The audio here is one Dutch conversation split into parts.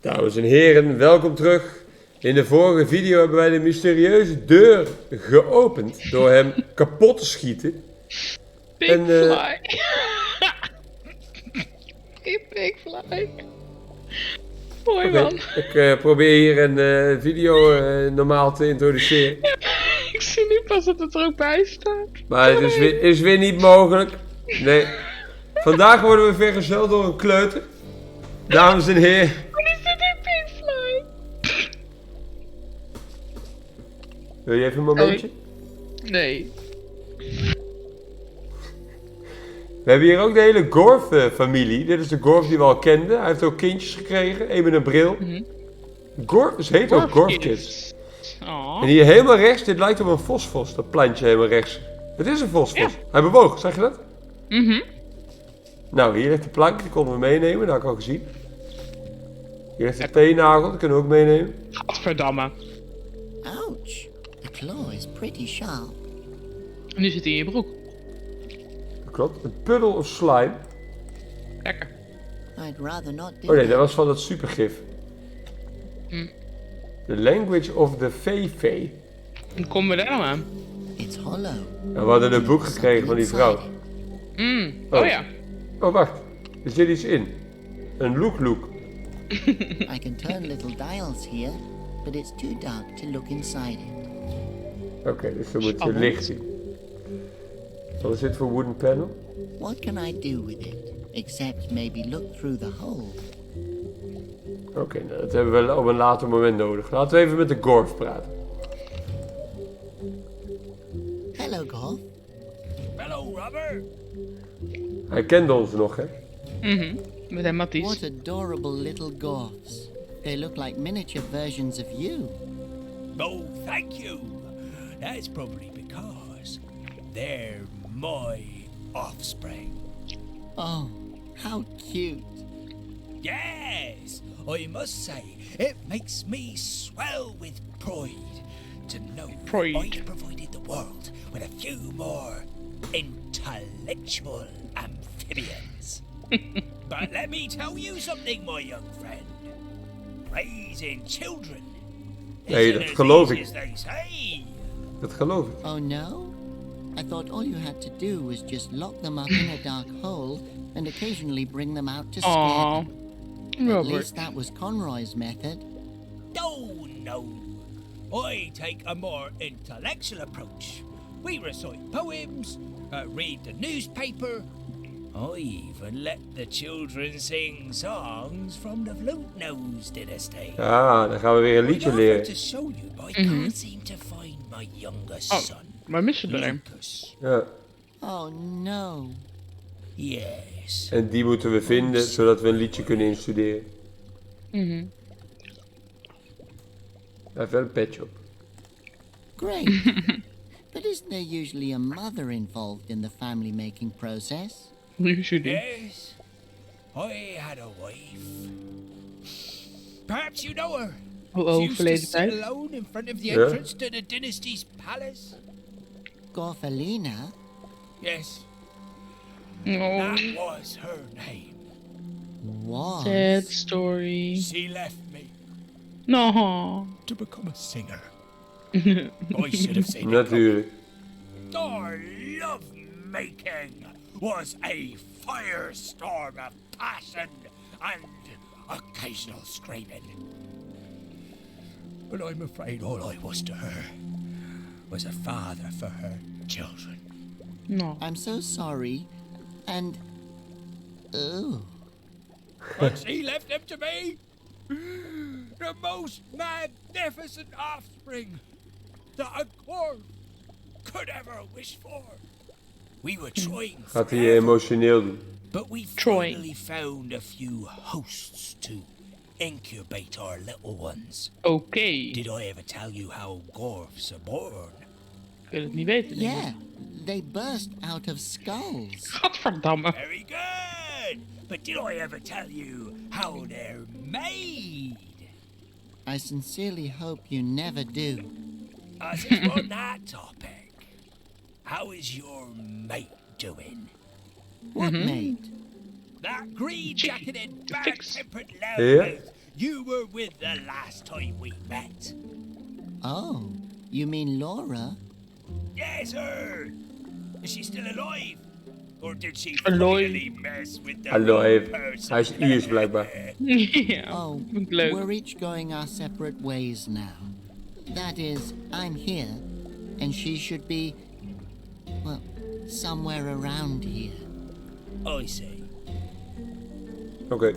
Dames en heren, welkom terug. In de vorige video hebben wij de mysterieuze deur geopend door hem kapot te schieten. Big fly. Big fly. Mooi man. Ik probeer hier een video normaal te introduceren. Ja, ik zie nu pas dat het er ook bij staat. Maar het is weer niet mogelijk. Nee. Vandaag worden we vergezeld door een kleuter. Dames en heren. Wat is dit een big fly? Wil je even een momentje? Nee. We hebben hier ook de hele Gorf-familie. Dit is de Gorf die we al kenden. Hij heeft ook kindjes gekregen. Een met een bril. Gorf heet ook Gorfkids. En hier helemaal rechts, dit lijkt op een fosfos. Dat plantje helemaal rechts. Het is een fosfos. Ja. Hij bewoog, zag je dat? Nou, hier ligt de plank. Die konden we meenemen. Dat had ik al gezien. Hier ligt de teennagel. Die kunnen we ook meenemen. Gadverdamme. Ouch. The claw is pretty sharp. Nu zit hij in je broek. Klopt. Een puddle of slime. Lekker. I'd rather not do Oh nee, dat that. was van het supergif. The language of the Fee. Hoe komen we daar nou aan? It's hollow. En we hadden een boek gekregen van die vrouw. Oh ja. Oh, wacht. Er zit iets in. Een look. I can turn little dials here, but it's too dark to look inside it. Oké, dus we moeten licht zien. Wat is dit voor wooden panel? What can I do with it, except maybe look through the hole? Oké, nou, dat hebben we op een later moment nodig. Laten we even met de Gorf praten. Hello, Golf. Hello, Rubber. Hij kende ons nog, hè? Met een matties. What adorable little Golfs. They look like miniature versions of you. Oh, thank you. That's probably because they're my offspring. Oh, how cute. Yes, I must say, it makes me swell with pride to know I've provided the world with a few more intellectual amphibians. But let me tell you something, my young friend. Raising children Nee, isn't dat as geloof easy ik. as they say. Dat geloof ik. Oh no? I thought all you had to do was just lock them up in a dark hole and occasionally bring them out to scare them. At least that was Conroy's method. Oh, no. I take a more intellectual approach. We recite poems, read the newspaper. I even let the children sing songs from the Flute Nose dynasty. Ah, dan gaan we weer een liedje I leren. offer to show you, but I can't seem to find my youngest son, Maar missen we er? Lucas. Ja. Oh no. Yes. En die moeten we vinden, zodat we een liedje kunnen instuderen. Hij heeft wel een petje op. Great. But isn't there usually a mother involved in the family making process? Usually. Yes. I had a wife. Perhaps you know her. She used to Verleden sit tijd. alone in front of the entrance to the dynasty's palace. Gorfalina? Yes, Oh, that was her name. Was. sad story. She left me No. to become a singer. I should have seen it. Natuurlijk. Our love making was a firestorm of passion and occasional screaming. But I'm afraid all I was to her was a father for her children. No. I'm so sorry. And. Oh. But she left them to me. The most magnificent offspring that a dwarf could ever wish for. We were trying Gaat hij forever, emotioneel doen. but we Trying. finally found a few hosts to incubate our little ones. Oké. Did I ever tell you how Gorfs are born? Ik wil het niet weten. denk ik. Yeah. They burst out of skulls. Gadverdamme. Very good. But did I ever tell you how they're made? I sincerely hope you never do. Since we're on that topic, how is your mate doing? What mate? That green-jacketed, fix. bad-tempered loudmouth you were with the last time we met. Oh, you mean Laura? Yes, her. Is she still alive? Or did she Alive. finally mess with the Hallo, wrong person? hij is Iers blijkbaar. Ja, Oh, vind ik leuk. we're each going our separate ways now. That is, I'm here, and she should be, well, somewhere around here. I see. Oké.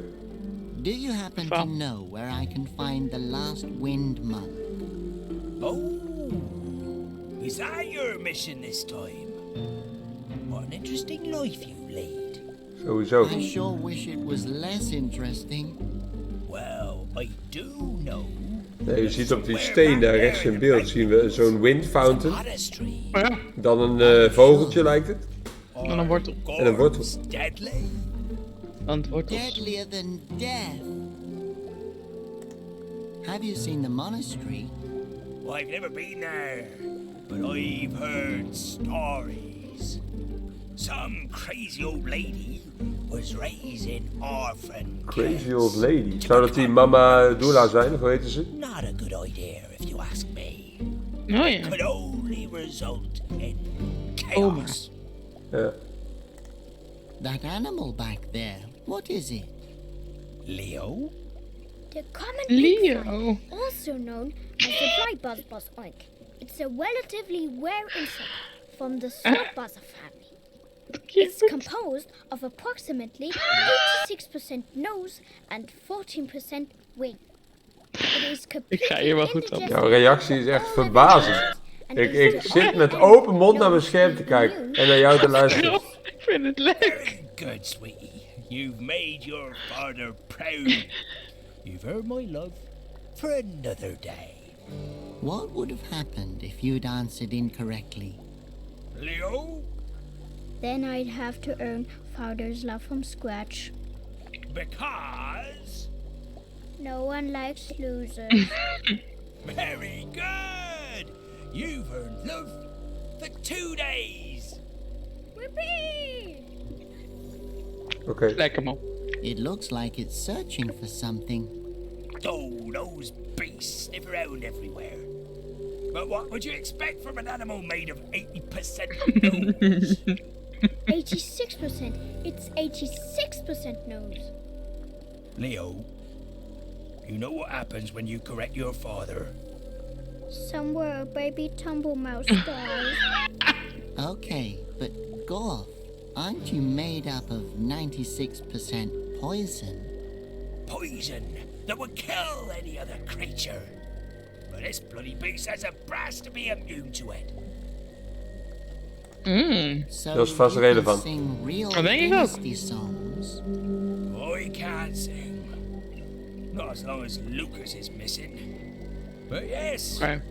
Do you happen to know where I can find the last wind monk? Oh, is that your mission this time? What an interesting life you lead. Sowieso. I sure wish it was less interesting. Well, I do know. Nee, je ziet op die steen daar rechts in beeld zien we zo'n wind fountain. Ja, Dan een vogeltje lijkt het. en een wortel. En een wortel. Deadly. Want wortels. Deadlier than death. Have you seen the monastery? Well, I've never been there, but I've heard stories. Some crazy old lady was raising orphan Crazy kids. old lady. Zou dat die mama Dula zijn, of hoe heette ze? Not a good idea, if you ask me. Oh ja. Could only result in Oh, chaos. Ja. That animal back there, what is it? Leo? The common pig fly, Leo. also known as the fly buzz oink. It's a relatively rare insect from the sword buzzer family. It's composed of approximately 86% nose and 14% wing. It is Ik ga hier wel goed op. indigestible Jouw reactie is echt all verbazend. living and Ik is zit met and open mond naar mijn nose scherm te and kijken. immune En naar jou te luisteren. Ik vind het leuk. Very good, sweetie. You've made your father proud. You've earned my love for another day. What would have happened if you'd answered incorrectly? Leo? Then I'd have to earn father's love from scratch. Because... No one likes losers. Very good! You've earned love for 2 days. Whippy! Oké. Lekker man. It looks like it's searching for something. Oh, those beasts sniff around everywhere. But what would you expect from an animal made of 80% nose? 86%. It's 86% nose. Leo, you know what happens when you correct your father? Somewhere a baby tumble mouse dies. Okay, but Gorf, aren't you made up of 96% poison? Poison that would kill any other creature. But this bloody beast has a brass to be immune to it. So Dat is vast you can relevant. sing real Dat denk ik ook. dynasty songs. I can't sing. Not as long as Lucas is missing. But yes, Oké.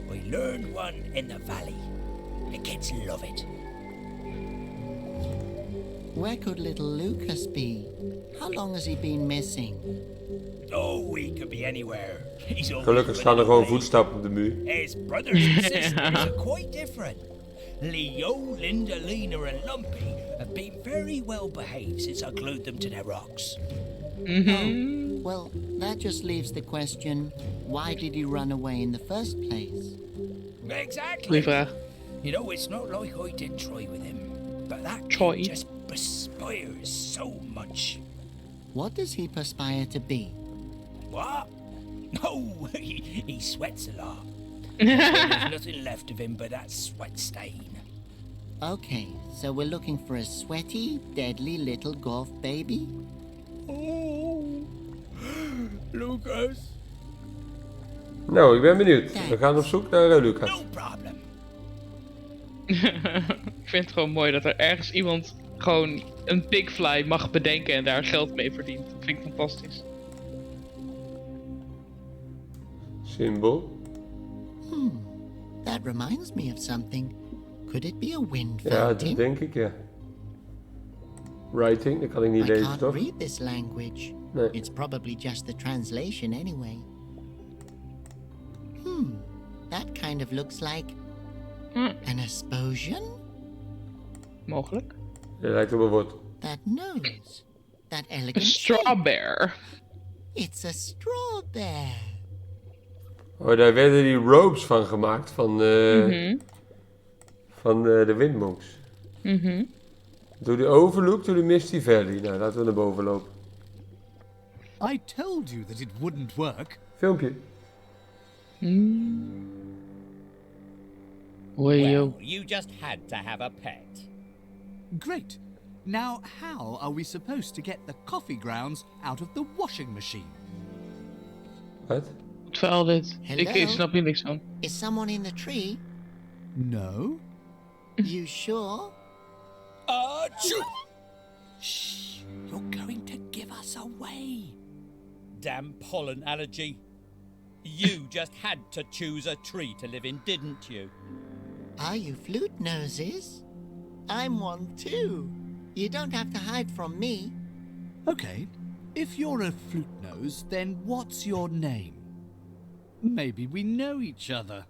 we learned one in the valley. The kids love it. Where could little Lucas be? How long has he been missing? Oh, he could be anywhere. He's always Gelukkig staan er running gewoon away. voetstappen op de muur. His brothers and sisters are quite different. Leo, Linda, Lena, and Lumpy have been very well behaved since I glued them to their rocks. Oh, well, that just leaves the question, why did he run away in the first place? Exactly. Goeie vraag. You know, it's not like I didn't try with him, but that Try? kid just perspires so much. What does he perspire to be? What? No, he sweats a lot. There's nothing left of him but that sweat stain. Okay, so we're looking for a sweaty, deadly little Gorf baby? Oh, Lucas. Nou, ik ben benieuwd. We gaan op zoek naar Lucas. No problem. Ik vind het gewoon mooi dat er ergens iemand gewoon een pigfly mag bedenken en daar geld mee verdient. Dat vind ik fantastisch. Symbool. That reminds me of something. Could it be a wind Ja, fountain? dat denk ik, ja. Writing, dat kan ik niet I lezen, can't toch? read this language. Nee. It's probably just the translation anyway. That kind of looks like an explosion? Mogelijk. Dat lijkt op een wortel. That nose. That elegant shape. Strawberry. It's a straw bear. Oh, daar werden die ropes van gemaakt, van de windmonks. Door de overloop, door de Misty Valley. Nou, laten we naar boven lopen. I told you that it wouldn't work. Filmpje. Well, you just had to have a pet. Great. Now, how are we supposed to get the coffee grounds out of the washing machine? Wat? Wat verhaal dit? Ik Hello? snap hier niks van. Is someone in the tree? No? You sure? Shh! You're going to give us away. Damn pollen allergy. You just had to choose a tree to live in, didn't you? Are you flute noses? I'm one too. You don't have to hide from me. Okay. If you're a flute nose, then what's your name? Maybe we know each other.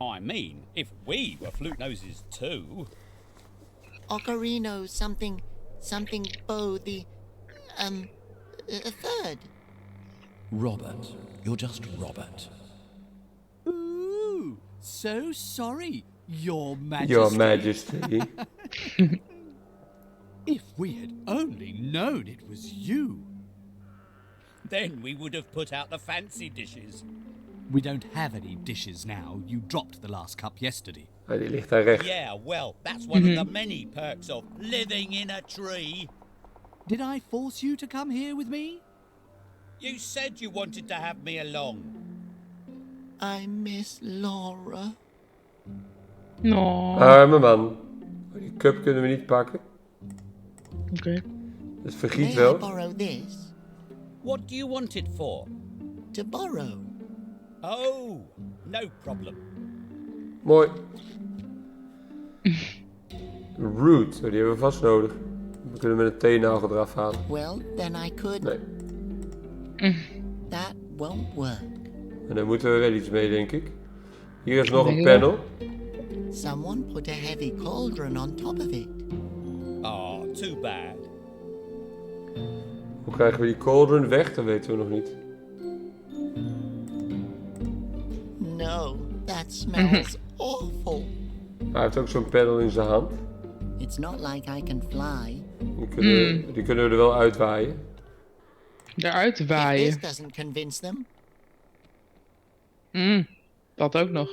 I mean, if we were flute noses too. Ocarino something Bo the a third. Robert. You're just Robert. Ooh, so sorry, Your Majesty. Your Majesty. If we had only known it was you. Then we would have put out the fancy dishes. We don't have any dishes now. You dropped the last cup yesterday. Ah, die ligt daar recht. Yeah, well, that's one of the many perks of living in a tree. Did I force you to come here with me? You said you wanted to have me along. I miss Laura. No. Arme man. Oh, die cup kunnen we niet pakken. Oké. Het vergiet May I wel. borrow this? What do you want it for? To borrow. Oh, no problem. Mooi. Root. Oh, die hebben we vast nodig. We kunnen met een teennagel eraf halen. Well, then I could. Nee. That won't work. En daar moeten we wel iets mee, denk ik. Hier is nog een Denk je panel. Someone put a heavy cauldron on top of it. Oh, too bad. Hoe krijgen we die cauldron weg? Dat weten we nog niet. No, that smells awful. Hij heeft ook zo'n panel in zijn hand. It's not like I can fly. Die kunnen we er wel uitwaaien. Daaruit If waaien. this doesn't convince them, Dat ook nog.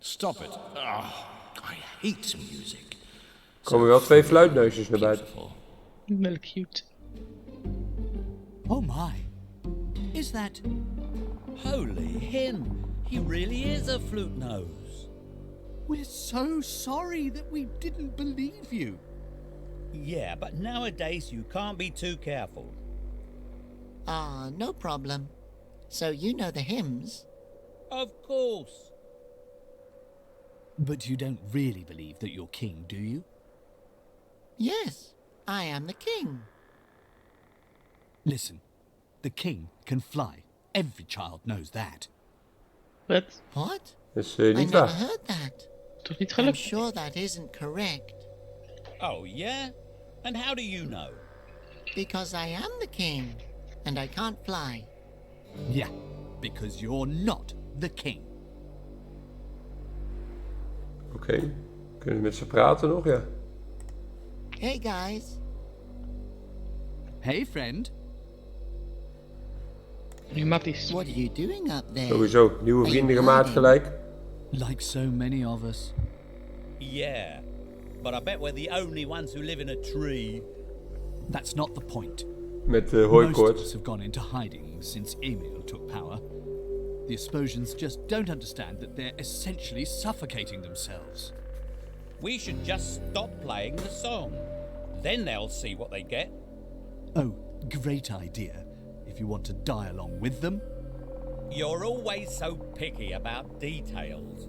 Stop it. I hate music. Er komen wel 2 fluitneusjes naar buiten. Wel cute. Oh my. Is that... Holy him. He really is a flute nose. We're so sorry that we didn't believe you. Yeah, but nowadays you can't be too careful. no problem. So you know the hymns? Of course. But you don't really believe that you're king, do you? Yes, I am the king. Listen, the king can fly. Every child knows that. Wat? What? Dat is I niet never waar. heard that. Toch niet I'm gelukt? sure that isn't correct. Oh, yeah? And how do you know? Because I am the king, and I can't fly. Yeah, because you're not the king. Oké. Kunnen we met ze praten nog? Ja. Hey guys, Hey, friend. Nu matties. what are you doing up there? Sowieso. Nieuwe vrienden gemaakt gelijk. Like so many of us. Yeah, but I bet we're the only ones who live in a tree. That's not the point. Met Most of hooikoorts. us have gone into hiding since Emil took power. The Asposians just don't understand that they're essentially suffocating themselves. We should just stop playing the song. Then they'll see what they get. Oh, great idea. If you want to die along with them. You're always so picky about details.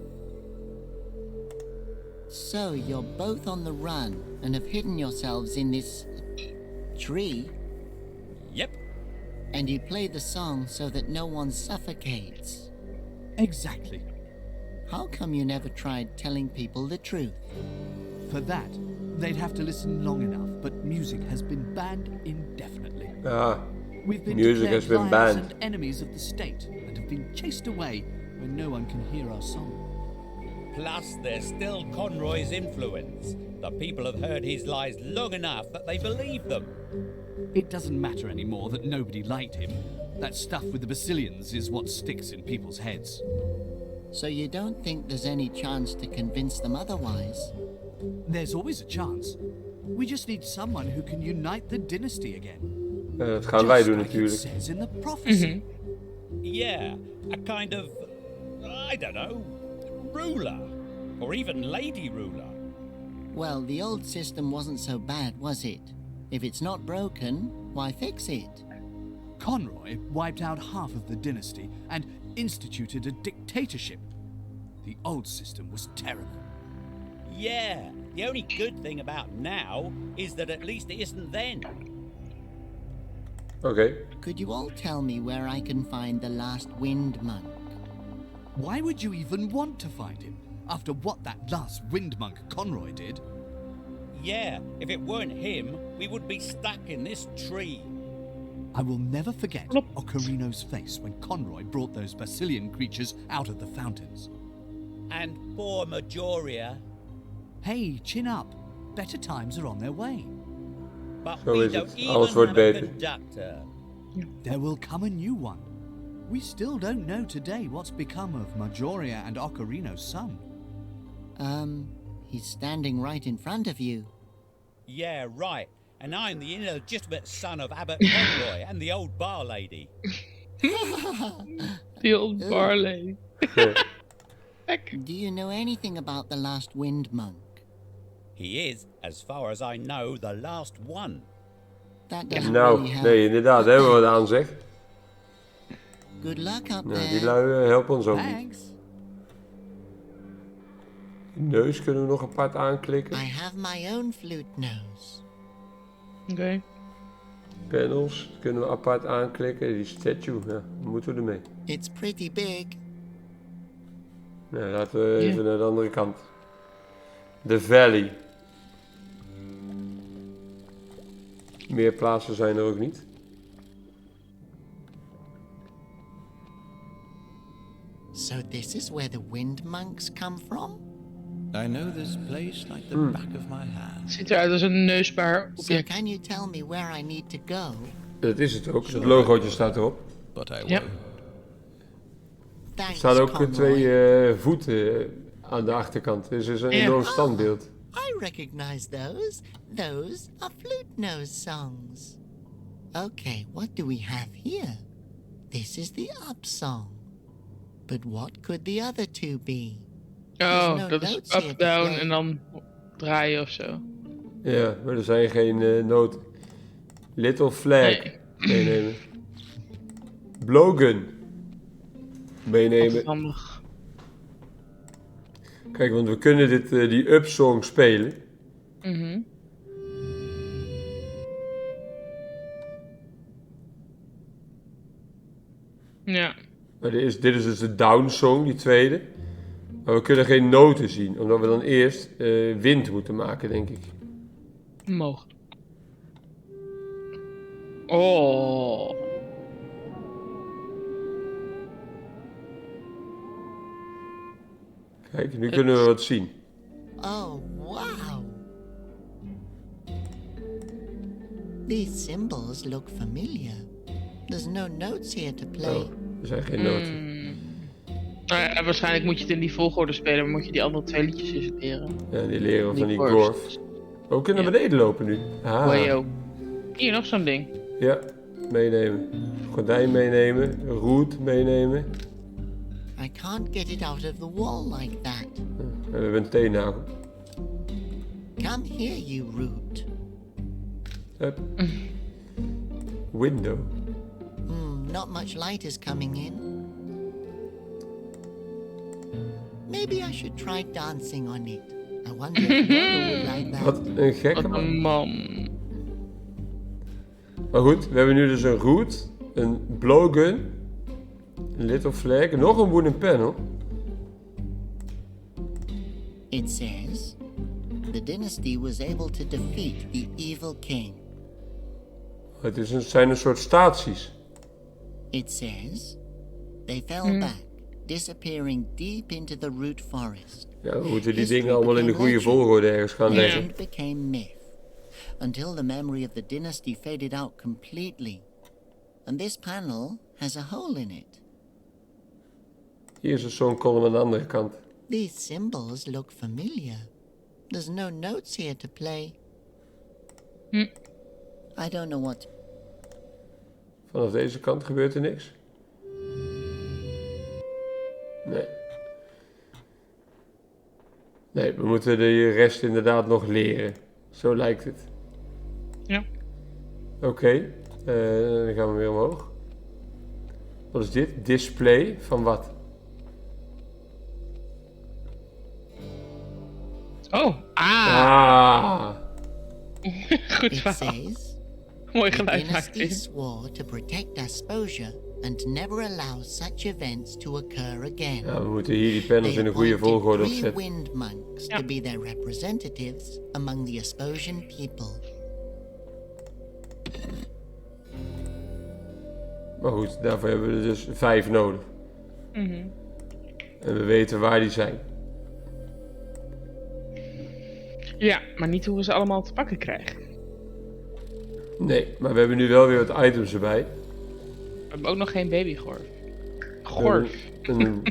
So you're both on the run and have hidden yourselves in this tree, Yep. and you play the song so that no one suffocates. Exactly. How come you never tried telling people the truth? For that, they'd have to listen long enough, but music has been banned indefinitely. We've been music has been declared banned. And enemies of the state, and have been chased away where no one can hear our song. Plus, there's still Conroy's influence. The people have heard his lies long enough that they believe them. It doesn't matter anymore that nobody liked him. That stuff with the Basilians is what sticks in people's heads. So you don't think there's any chance to convince them otherwise? There's always a chance. We just need someone who can unite the dynasty again. Dat gaan wij doen Just like it natuurlijk. says in the prophecy. Yeah, a kind of, I don't know, ruler. Or even lady ruler. Well, the old system wasn't so bad, was it? If it's not broken, why fix it? Conroy wiped out half of the dynasty and instituted a dictatorship. The old system was terrible. Yeah, the only good thing about now is that at least it isn't then. Oké. Could you all tell me where I can find the last wind monk? Why would you even want to find him after what that last wind monk Conroy did? Yeah, if it weren't him, we would be stuck in this tree. I will never forget Ocarino's face when Conroy brought those Basilian creatures out of the fountains. And poor Majoria. Hey, chin up. Better times are on their way. But Zo we is don't het. even Alles wordt have a beter. conductor. There will come a new one. We still don't know today what's become of Majoria and Ocarino's son. He's standing right in front of you. Yeah, right. And I'm the illegitimate son of Abbot Conroy and the old bar lady. The old bar lady. Do you know anything about the last wind monk? He is, as far as I know, the last one. That doesn't Nou, really help. nee, inderdaad, daar hebben we wat aan zeg. Good luck up Nou, there. die lui helpen ons ook niet. Thanks. Die neus kunnen we nog apart aanklikken. I have my own flute nose. Oké. Panels kunnen we apart aanklikken. Die statue, ja, wat moeten we ermee? It's pretty big. Nou, laten we even naar de andere kant. De vallei. Meer plaatsen zijn er ook niet. So this is where the wind monks come from? I know this place like the back of my hand. Ziet eruit als een neusbaar So object. can you tell me where I need to go? Dat is het ook. Het logootje staat erop. But I Ja. won't. Er Thanks, staan ook Conroy. twee voeten aan de achterkant. Dus het is een enorm standbeeld. I recognize those. Those are flute nose songs. Okay, what do we have here? This is the up song. But what could the other two be? Oh, no dat is notes here up, to down play. en dan draaien of zo. Ja, maar er zijn geen noten. Little Flag. Nee. Meenemen. Blowgun. Meenemen. Handig. Kijk, want we kunnen die up song spelen. Mhm. Ja. Maar dit is dus de down song, die tweede. Maar we kunnen geen noten zien, omdat we dan eerst wind moeten maken, denk ik. Mogelijk. Oh. Kijk, nu kunnen we wat zien. Oh, wow. These symbols look familiar. There's no notes here to play. Oh, er zijn geen noten. Nou ja, waarschijnlijk moet je het in die volgorde spelen, maar moet je die andere twee liedjes eens leren. Ja, die leren we van die Gorf. Gorf. Oh, we kunnen naar beneden lopen nu. Ah. Wayo. Hier nog zo'n ding. Ja, meenemen. Gordijn meenemen. Roet meenemen. I can't get it out of the wall like that. En we hebben een teennagel. Come here, you root. Hup. Window. Not much light is coming in. Maybe I should try dancing on it. I wonder if Yoda would like that. Wat een gekke Wat man. een man. Maar goed, we hebben nu dus een root, een blowgun, een little flag, nog een wooden panel. It says, the dynasty was able to defeat the evil king. Het zijn een soort staties. It says, they fell back, disappearing deep into the root forest. Ja, we moeten die dingen allemaal in de goede volgorde ergens gaan leggen. Legend became myth, until the memory of the dynasty faded out completely. And this panel has a hole in it. Hier is zo'n kolom aan de andere kant. These symbols look familiar. There's no notes here to play. I don't know what... Vanaf deze kant gebeurt er niks. Nee. Nee, we moeten de rest inderdaad nog leren. Zo lijkt het. Ja. Oké, dan gaan we weer omhoog. Wat is dit? Display van wat? Oh, ah. Goed It verhaal. says, Mooi the geluid maakt dynasty dit. swore to protect exposure and never allow such events to occur again. Ja, we moeten hier die panels in de goede appointed volgorde 3 opzetten. wind monks to be their representatives among the Exposian people. Maar goed, daarvoor hebben we er dus 5 nodig. En we weten waar die zijn. Ja, maar niet hoe we ze allemaal te pakken krijgen. Nee, maar we hebben nu wel weer wat items erbij. We hebben ook nog geen babygorf. Gorf. Een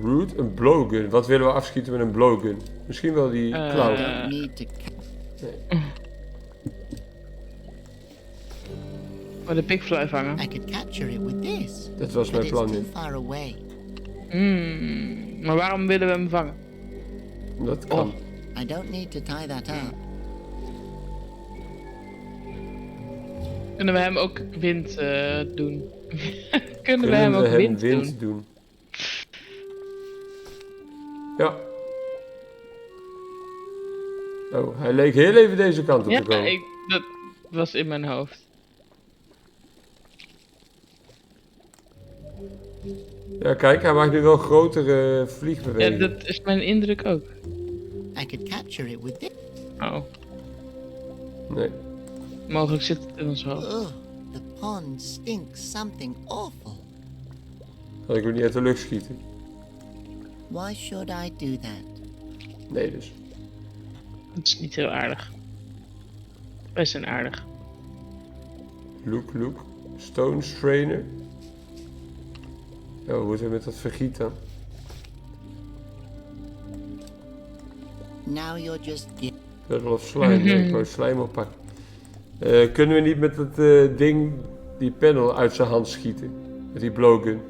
root, een blowgun. Wat willen we afschieten met een blowgun? Misschien wel die klauw. Don't need to Oh, de bigfly vangen. I could capture it with this. Dat was But mijn it's plan too niet. far away. Maar waarom willen we hem vangen? Dat kan. I don't need to tie that up. Kunnen we hem ook wind doen? Kunnen we hem ook wind doen? Ja. Oh, hij leek heel even deze kant op te komen. Ja, dat was in mijn hoofd. Ja, kijk, hij maakt nu wel grotere Ja, vliegbewegingen. dat is mijn indruk ook. I could capture it with this. Oh, Nee. mogelijk zit het in ons hoofd. Ugh, the pond stinks something awful. Had ik ook niet uit de lucht schieten. Why should I do that? Nee dus. Het is niet heel aardig. Wij zijn aardig. Look. Stone strainer. Ja, hoe moet het met dat vergiet dan? Now you're just Puddle of slime. Nee, ik wou slijm oppakken. Kunnen we niet met dat ding die panel uit zijn hand schieten? Met die blowgun.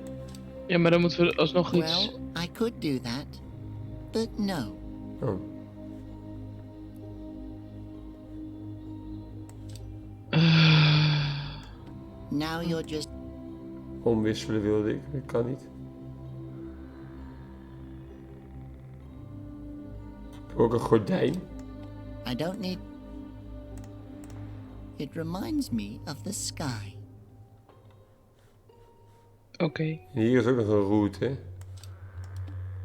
Ja, maar dan moeten we alsnog iets... Well, I could do that, but no. Oh. Now you're just... Omwisselen wilde ik. Dat kan niet. Ik heb ook een gordijn. I don't need... It reminds me of the sky. Oké. En hier is ook nog een route, hè.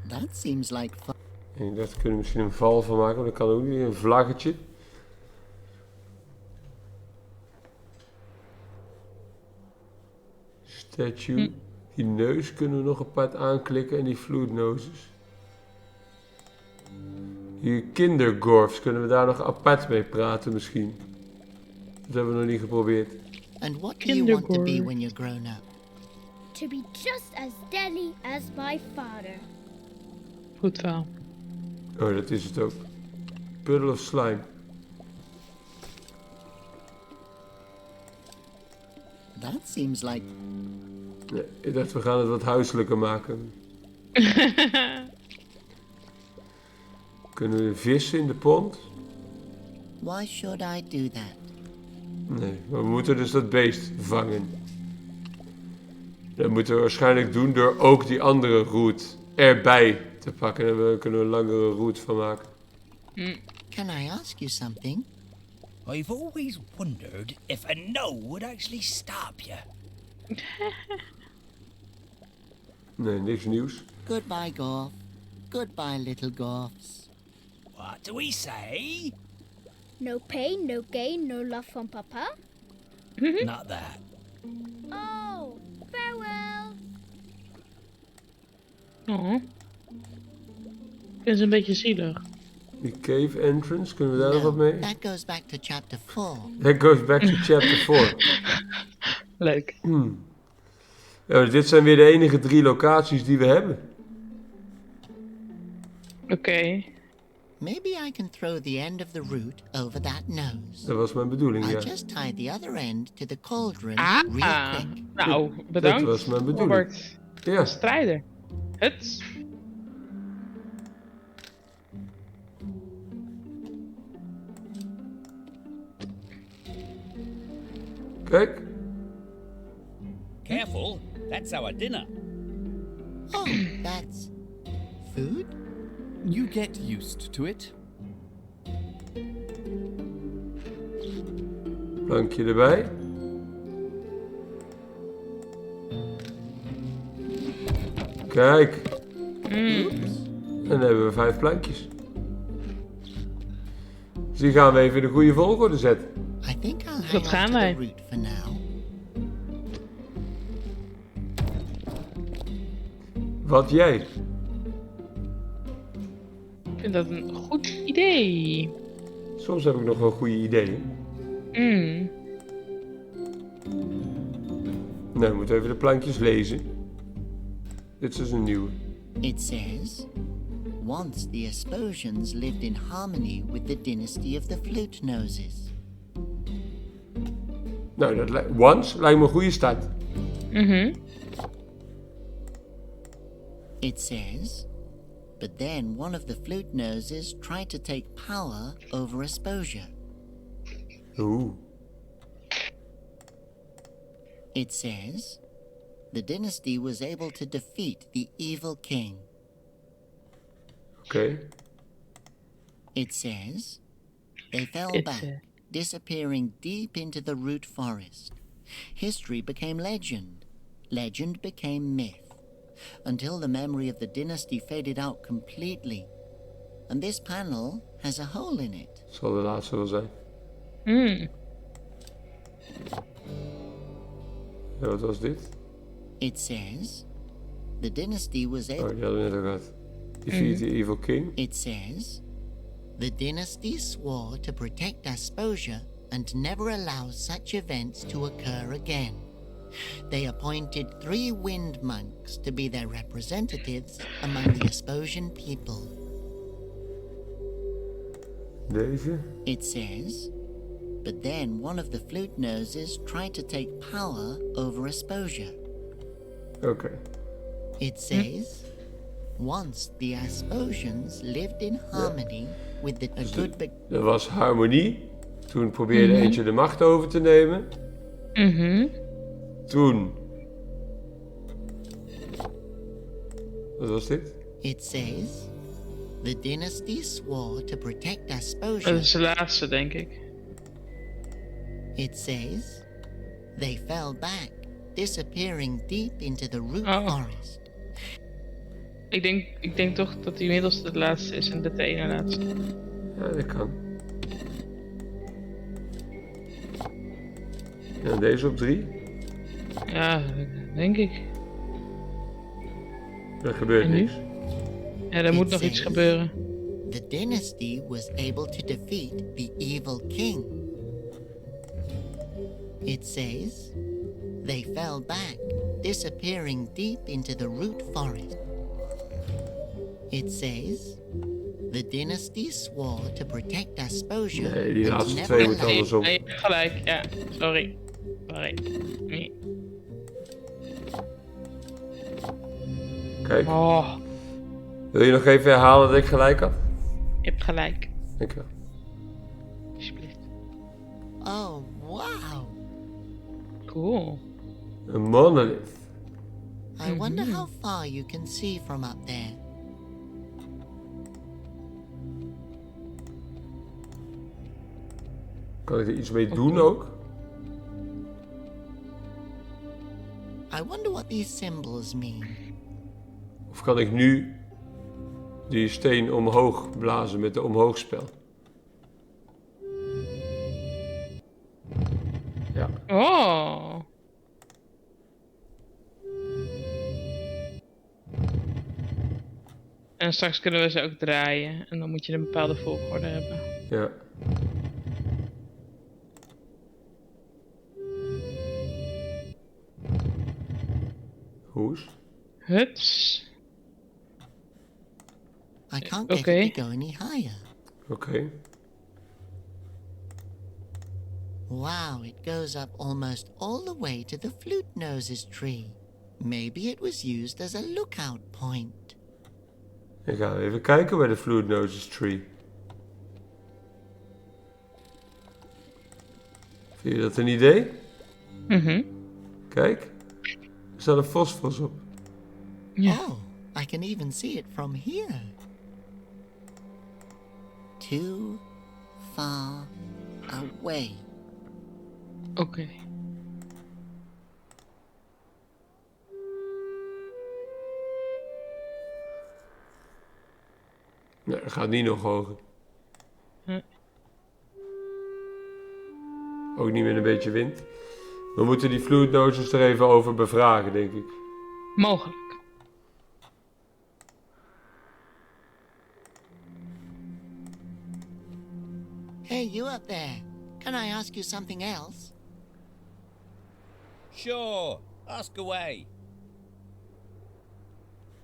That seems like fun. En dat kunnen we misschien een val van maken, maar dat kan ook niet. Een vlaggetje. Statue. Die neus kunnen we nog apart aanklikken en die vloednoses. Hier kindergorfs, kunnen we daar nog apart mee praten misschien? Dat hebben we nog niet geprobeerd. And what do you want to be when you're grown up? To be just as deadly as my father. Goed verhaal. Oh, dat is het ook. Puddle of slime. That seems like... Nee, ik dacht we gaan het wat huiselijker maken. Kunnen we vissen in de pond? Why should I do that? Nee, maar we moeten dus dat beest vangen. Dat moeten we waarschijnlijk doen door ook die andere route erbij te pakken. En daar kunnen we een langere route van maken. Can I ask you something? I've always wondered if a no would actually stop you. Nee, niks nieuws. Goodbye, Gorf. Goodbye, little Gorfs. What do we say? No pain, no gain, no love from Papa? Not that. Oh, farewell. Oh. Ik vind ze een beetje zielig. Die cave entrance, kunnen we daar nog wat mee? That goes back to chapter 4. That goes back to chapter 4. Leuk. Ja, dus dit zijn weer de enige 3 locaties die we hebben. Oké. Maybe I can throw the end of the root over that nose. Dat was mijn bedoeling, I'll ja. just tie the other end to the cauldron real quick. Nou, bedankt. Dat was mijn bedoeling. Robert. Ja. Strijder. Het. Kijk. Careful, that's our dinner. Oh, that's food? You get used to it. Plankje erbij. Kijk. En dan hebben we 5 plankjes. Dus die gaan we even in de goede volgorde zetten. I think I'll hang Dat on gaan to wij. the root for now. Wat jij? Ik vind dat een goed idee. Soms heb ik nog wel goede ideeën. Nou, we moeten even de plankjes lezen. Dit is dus een nieuwe. It says, once the Asposians lived in harmony with the dynasty of the Flute Noses. Nou, once lijkt me een goede start. It says, but then one of the Flute Noses tried to take power over Asposia. Oeh. It says, the dynasty was able to defeat the evil king. Oké. It says, they fell It's, back, disappearing deep into the root forest. History became legend. Legend became myth. Until the memory of the dynasty faded out completely. And this panel has a hole in it. Zal de laatste wel zijn. Ja, wat was dit? It says, the dynasty was Oh, able... die hadden we net al gehad. Defeat the evil king. It says, the dynasty swore to protect Asposia and never allow such events to occur again. They appointed 3 wind monks to be their representatives among the Asposian people. Deze. It says, but then one of the Flute Noses tried to take power over Asposia. Oké. It says, once the Asposians lived in harmony with the Er was harmonie. Toen probeerde eentje de macht over te nemen. Toen. Wat was dit? It says, the dynasty swore to protect Dat Asposia. is de laatste, denk ik. It says, they fell back, disappearing deep into the root Oh. forest. Ik denk toch dat die middelste de laatste is en dit de ene laatste. Ja, dat kan. Ja, deze op 3. Ja, denk ik. Er gebeurt En nu? niks. Ja, er moet nog iets gebeuren. The dynasty was able to defeat the evil king. It says, they fell back, disappearing deep into the root forest. It says, the dynasty swore to protect Asposia Nee, die and laatste never 2 moet allow... andersom. Nee, je hebt gelijk. Ja, sorry. Nee. Kijk. Oh, Wil je nog even herhalen dat ik gelijk had? je hebt gelijk. Dankjewel. Alsjeblieft. Oh, wow. Cool. Een monolith. I wonder how far you can see from up there. Kan ik er iets mee doen ook? I wonder what these symbols mean. Of kan ik nu die steen omhoog blazen met de omhoogspel. Ja. Oh. En straks kunnen we ze ook draaien. En dan moet je een bepaalde volgorde hebben. Ja. Hoes. Hups. I can't get it to go any higher. Oké. Wow, it goes up almost all the way to the flute nose's tree. Maybe it was used as a lookout point. Dan gaan we even kijken bij de Flute Noses Tree. Vind je dat een idee? Kijk. Er staat een fosfos op. Ja. Oh, I can even see it from here. Too far away. Oké. Nee, dat gaat niet nog hoger. Ook niet met een beetje wind. We moeten die Flute Noses er even over bevragen, denk ik. Mogelijk. Hey, you up there. Can I ask you something else? Sure, ask away.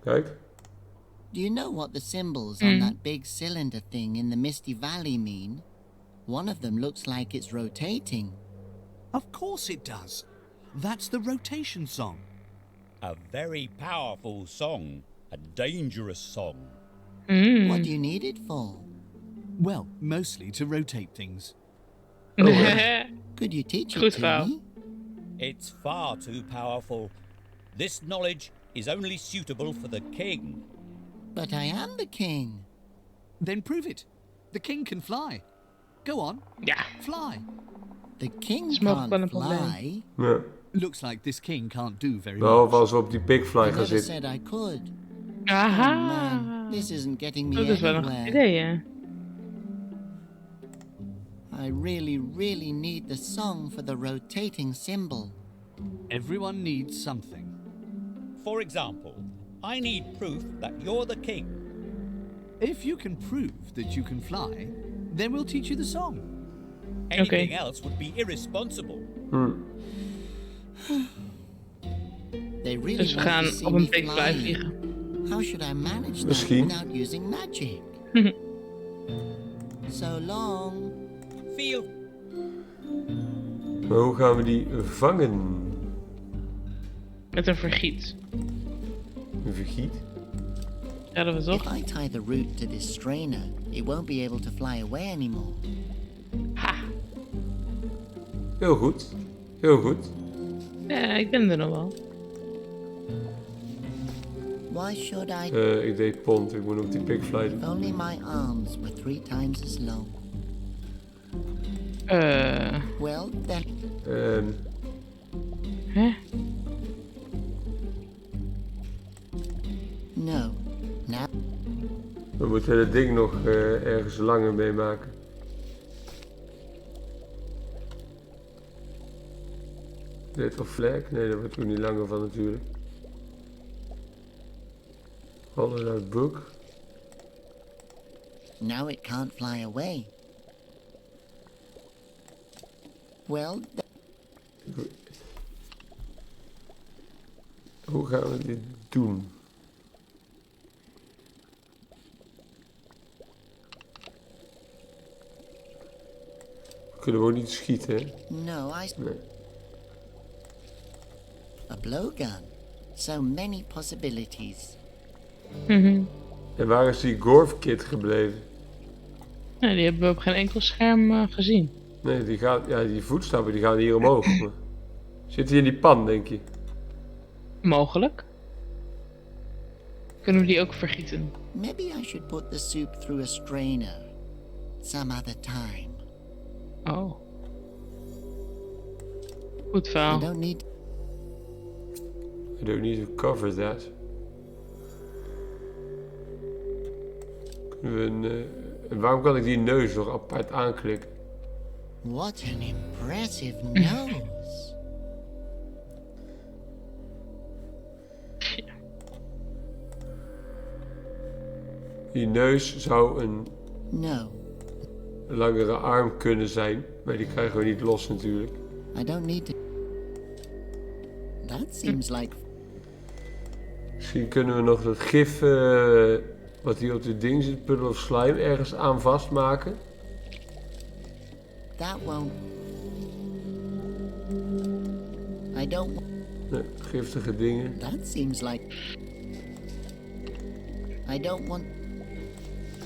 Kijk. Do you know what the symbols on that big cylinder thing in the Misty Valley mean? One of them looks like it's rotating. Of course it does. That's the rotation song. A very powerful song. A dangerous song. What do you need it for? Well, mostly to rotate things. Could you teach Goed it to verhaal. me? It's far too powerful. This knowledge is only suitable for the king. But I am the king. Then prove it. The king can fly. Go on, Ja. fly. The king Smoke can't wel een fly. Ja. Looks like this king can't do very Behalve much. als we op die Pigfly I gaan never zitten. said I could. Aha. Man, this isn't getting me Dat is wel een goed anywhere. idee, hè? I really need the song for the rotating symbol. Everyone needs something. For example, I need proof that you're the king. If you can prove that you can fly, then we'll teach you the song. Anything else would be irresponsible. They really Dus we want gaan to see op me een Pigfly flying. vliegen. How should I manage that Misschien. without using magic? So long. Feel Maar hoe gaan we die vangen? Met een vergiet. Een vergiet? Hadden we toch? If I tie the root to this strainer, it won't be able to fly away anymore. Ha. Heel goed. Heel goed. Ja, ik ben er nog wel. Why should I? Ik deed pont. Ik moet op die Pigfly doen. If only my arms were 3 times as long. Well, then. Hè? No. Now. We moeten het ding nog ergens langer mee maken. Little flag? Nee, daar wordt ook niet langer van natuurlijk. Hollowed out book. Now it can't fly away. Well, Hoe gaan we dit doen? We kunnen ook niet schieten, hè? no, Nee. A blowgun. So many possibilities. En waar is die Gorf Kid gebleven? Nou, die hebben we op geen enkel scherm gezien. Nee, die gaat, ja, die voetstappen die gaan hier omhoog. Maar zit hij in die pan, denk je? Mogelijk. Kunnen we die ook vergieten? Maybe I should put the soup through a strainer. Some other time. Oh. Goed I verhaal. don't need. I don't need to cover that. En waarom kan ik die neus nog apart aanklikken? What an impressive nose. Die neus zou een No, langere arm kunnen zijn, maar die krijgen we niet los natuurlijk. I don't need to. That seems like. Misschien kunnen we nog dat gif wat hier op dit ding zit, puddle of slime, ergens aan vastmaken. That won't. I don't. Nee, giftige dingen. That seems like. I don't want.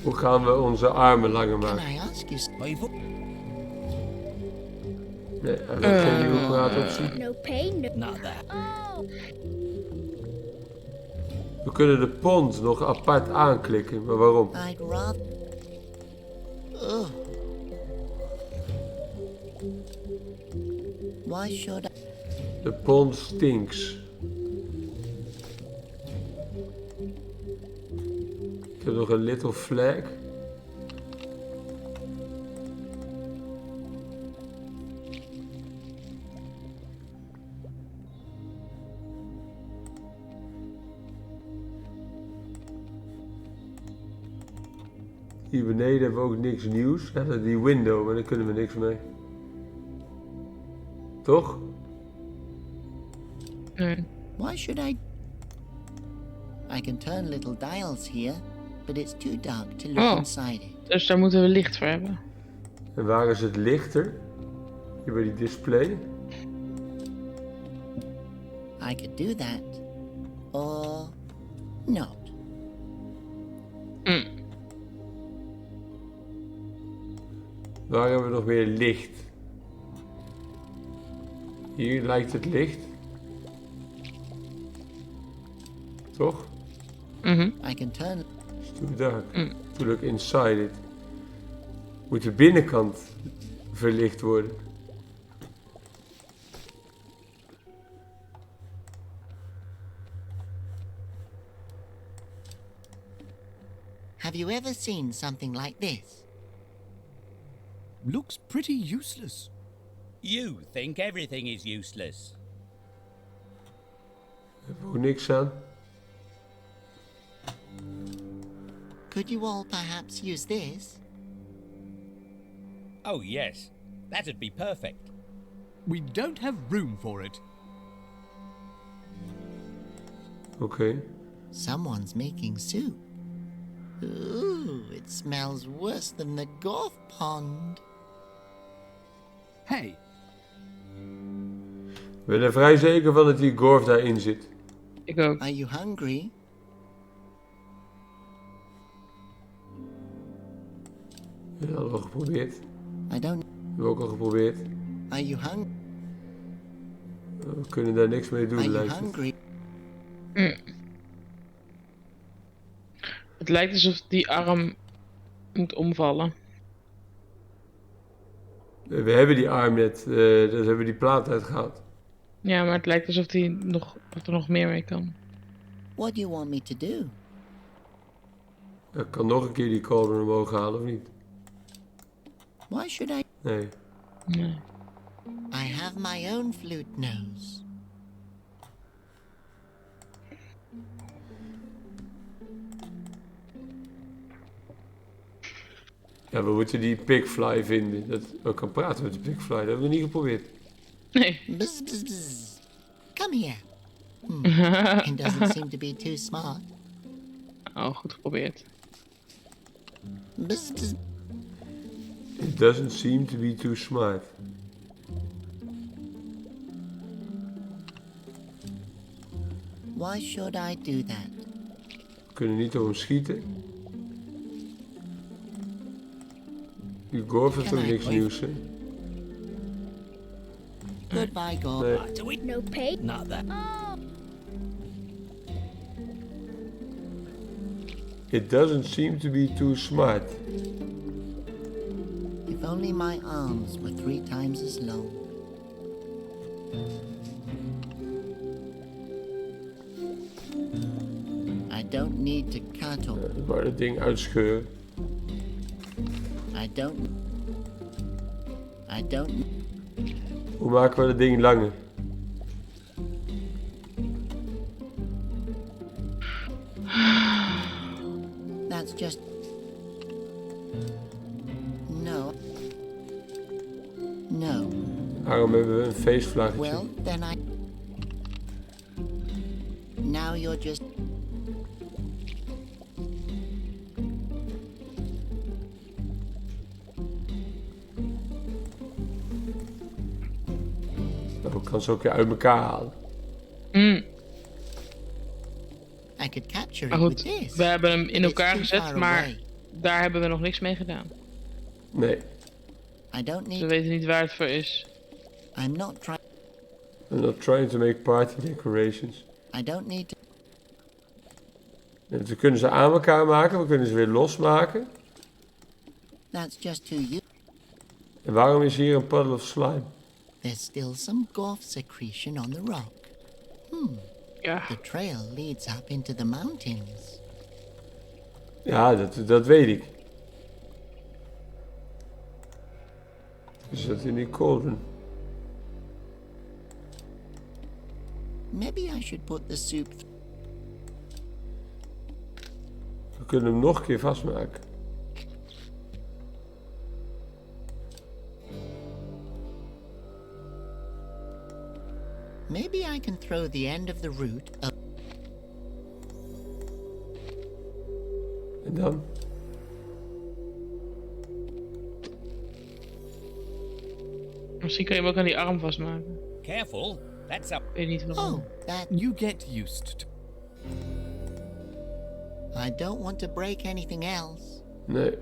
Hoe gaan we onze armen langer Can maken? I ask you? Nee, hij heeft geen nieuwe praatoptie. No pain, no. Not that. Oh, We kunnen de pond nog apart aanklikken, maar waarom? I'd rather. Ugh. Why should I? De pond stinks. Ik heb nog een little flag. Hier beneden hebben we ook niks nieuws. Ja, dat is die window, maar daar kunnen we niks mee. Toch? Nee. Why should I? I can turn little dials here, but it's too dark to look Oh. inside it. Dus daar moeten we licht voor hebben. En waar is het lichter? Hier bij die display. I could do that, or not. Waar hebben we nog meer licht? Hier lijkt het licht. Toch? I can turn. It's too dark. To look inside it. Moet de binnenkant verlicht worden. Have you ever seen something like this? Looks pretty useless. You think everything is useless. Hebben we ook niks aan. Could you all perhaps use this? Oh, yes. That'd be perfect. We don't have room for it. Oké. Someone's making soup. Ooh, it smells worse than the golf pond. Hey, Ik ben er vrij zeker van dat die Gorf daarin zit. Ik ook. Are you hungry? Ja, dat hadden we geprobeerd. I don't. Hebben we ook al geprobeerd. Are you hungry? We kunnen daar niks mee Are doen, you lijkt het. hungry? Het lijkt alsof die arm moet omvallen. We hebben die arm net, dus hebben we die plaat uitgehaald. Ja, maar het lijkt alsof dat er nog meer mee kan. What do you want me to do? Ik kan nog een keer die kolder omhoog halen, of niet? Why should I? Nee. Nee. I have my own flute nose. Ja, we moeten die pigfly vinden. Dat we kan praten met de pigfly, dat hebben we niet geprobeerd. Nee. Bzz, bzz, bzz. Come here. It doesn't seem to be too smart. Oh, goed geprobeerd. Bzz, bzz. It doesn't seem to be too smart. Why should I do that? We kunnen niet op hem schieten. Die Gorf heeft ook niks nieuws, hè? Goodbye, Gorf. Nee. Do we? no pain. Not that. Oh, It doesn't seem to be too smart. If only my arms were 3 times as long. I don't need to cut off. We wou dat ding uitscheuren. I don't. Hoe maken we dat ding langer? That's just. No. No. Waarom hebben we een feestvlaggetje? Well, then Now you're just. Nou, ik kan ze ook weer uit elkaar halen. I could capture Maar it goed, with this. we hebben hem in It's elkaar too gezet, far maar away. daar hebben we nog niks mee gedaan. Nee, I don't We need. weten niet waar het voor is. I'm not trying. I'm not trying to make party decorations. I don't need to. Dus we kunnen ze aan elkaar maken, we kunnen ze weer losmaken. That's just too you. En waarom is hier een puddle of slime? There's still some gorf secretion on the rock. Ja, The trail leads up into the mountains. Ja, dat weet ik. Is dat in die cauldron? Maybe I should put the soup. We kunnen hem nog een keer vastmaken. Maybe I can throw the end of the root up. En dan? misschien kun je hem ook aan die arm vastmaken. Careful, that's up. Ik weet niet waarom. Oh, that. You get used to. I don't want to break anything else. Nee.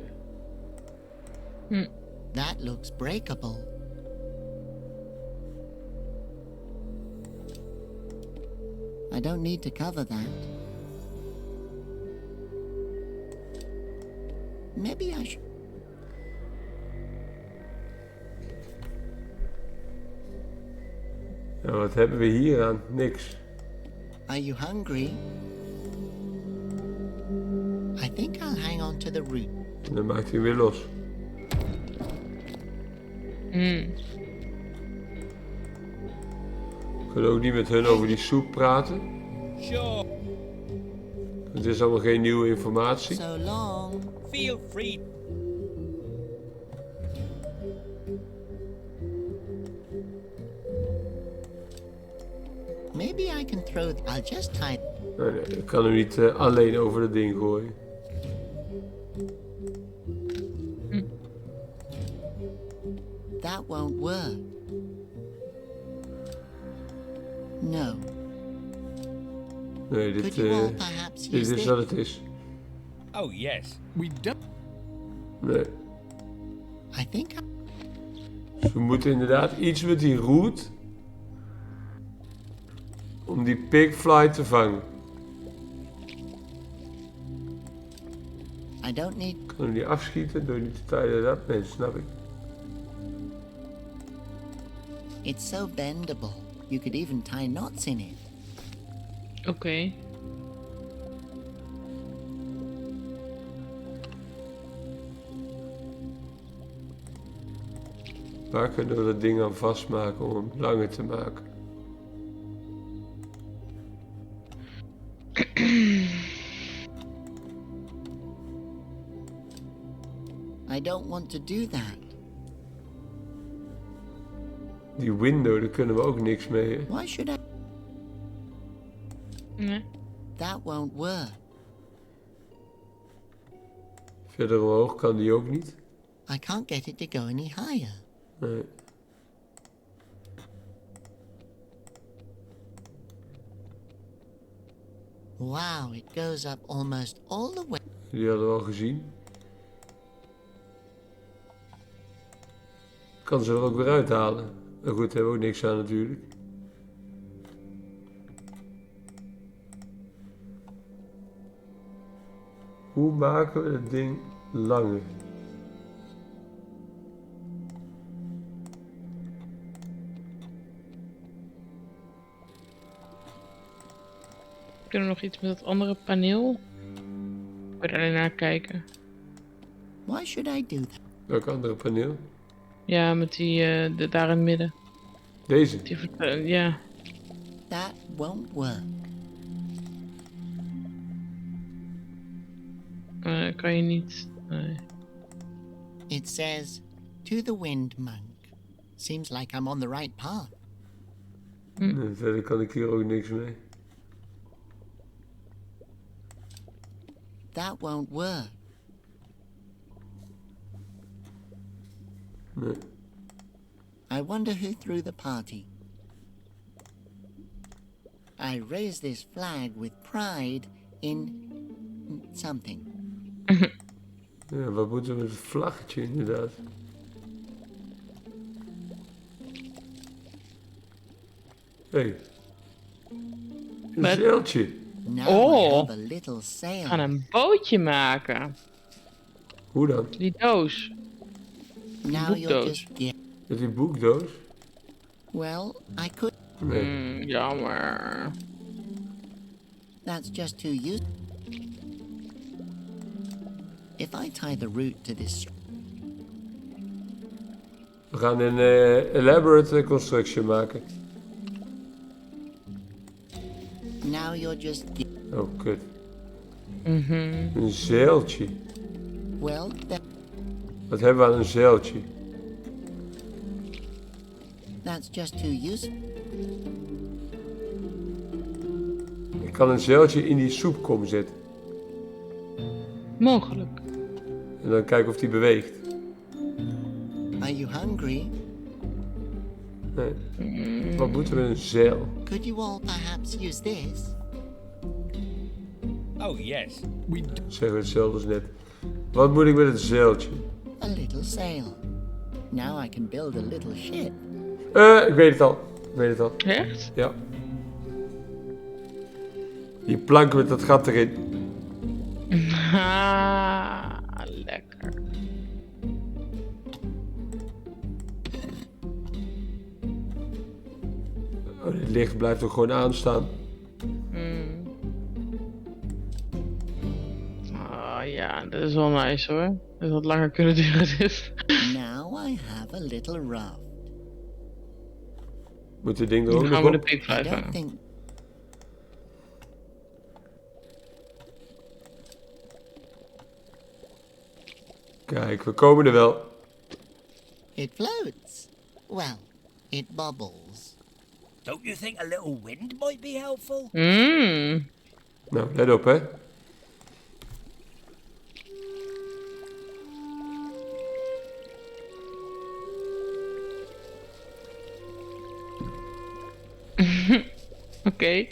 That looks breakable. I don't need to cover that. Maybe I should. Nou, wat hebben we hier aan? Niks. Are you hungry? I think I'll hang on to the root. En dan maakt hij hem weer los. We kunnen ook niet met hun over die soep praten. Sure, Het is allemaal geen nieuwe informatie. So long. feel free. Maybe I can throw. I'll just tie. Nee, ik kan hem niet alleen over dat ding gooien. That won't work. No. Nee, Could you all perhaps dit use is this? wat het is. Oh, yes. We don't. Nee. I think. Dus we moeten inderdaad iets met die root om die pigfly te vangen. I don't need. Kan hem niet afschieten door niet te tijden dat? Nee, dat snap ik. It's so bendable. You could even tie knots in it. Oké. Waar kunnen we dat ding aan vastmaken om hem langer te maken? I don't want to do that. Die window, daar kunnen we ook niks mee. Hè? Why should I? Nee. That won't work. Verder omhoog kan die ook niet. I can't get it to go any higher. Nee. Wow, it goes up almost all the way. Die hadden we al gezien. Kan ze er ook weer uithalen. Maar goed, daar hebben we ook niks aan natuurlijk. Hoe maken we het ding langer? Kunnen we nog iets met dat andere paneel? Ik wil er alleen naar kijken. Why should I do that? Welk andere paneel? Ja, met die daar in het midden. Deze. Ja. That won't work. Kan je niet. Nee. It says, to the wind monk. Seems like I'm on the right path. Nee, verder kan ik hier ook niks mee. That won't work. Nee. I wonder who threw the party. I raise this flag with pride in something. Ja, wat moeten we met het vlaggetje inderdaad? Hé. Een zeiltje. Now Oh. I have a little We sail. gaan een bootje maken. Hoe dan? Die doos. Now you're boekdoos. just Met die boekdoos? well, I could. Nee. Jammer. That's just too useful. If I tie the root to this, We gaan een elaborate construction maken. now you're just Oh, kut. Een zeiltje. well. Wat hebben we aan een zeiltje? That's just too useful. Ik kan een zeiltje in die soepkom zetten. Mogelijk. En dan kijken of die beweegt. Are you hungry? Nee. Wat moeten we met een zeil? Could you all perhaps use this? Oh, yes. Zeggen we hetzelfde als net. Wat moet ik met het zeiltje? A little sail. Now I can build a little ship. Ik weet het al. Ik weet het al. Echt? Ja. Die plank met dat gat erin. Ah, lekker. Oh, dit licht blijft ook gewoon aanstaan. Ja, dat is wel nice hoor. Het had langer kunnen duren dit. Now I have a little raft. Moet dit ding er ook Dan nog gaan we de op? pigfly I don't vangen. think Kijk, we komen er wel. it floats. Well, it bubbles. Don't you think a little wind might be helpful? Nou, let op hè. Oké.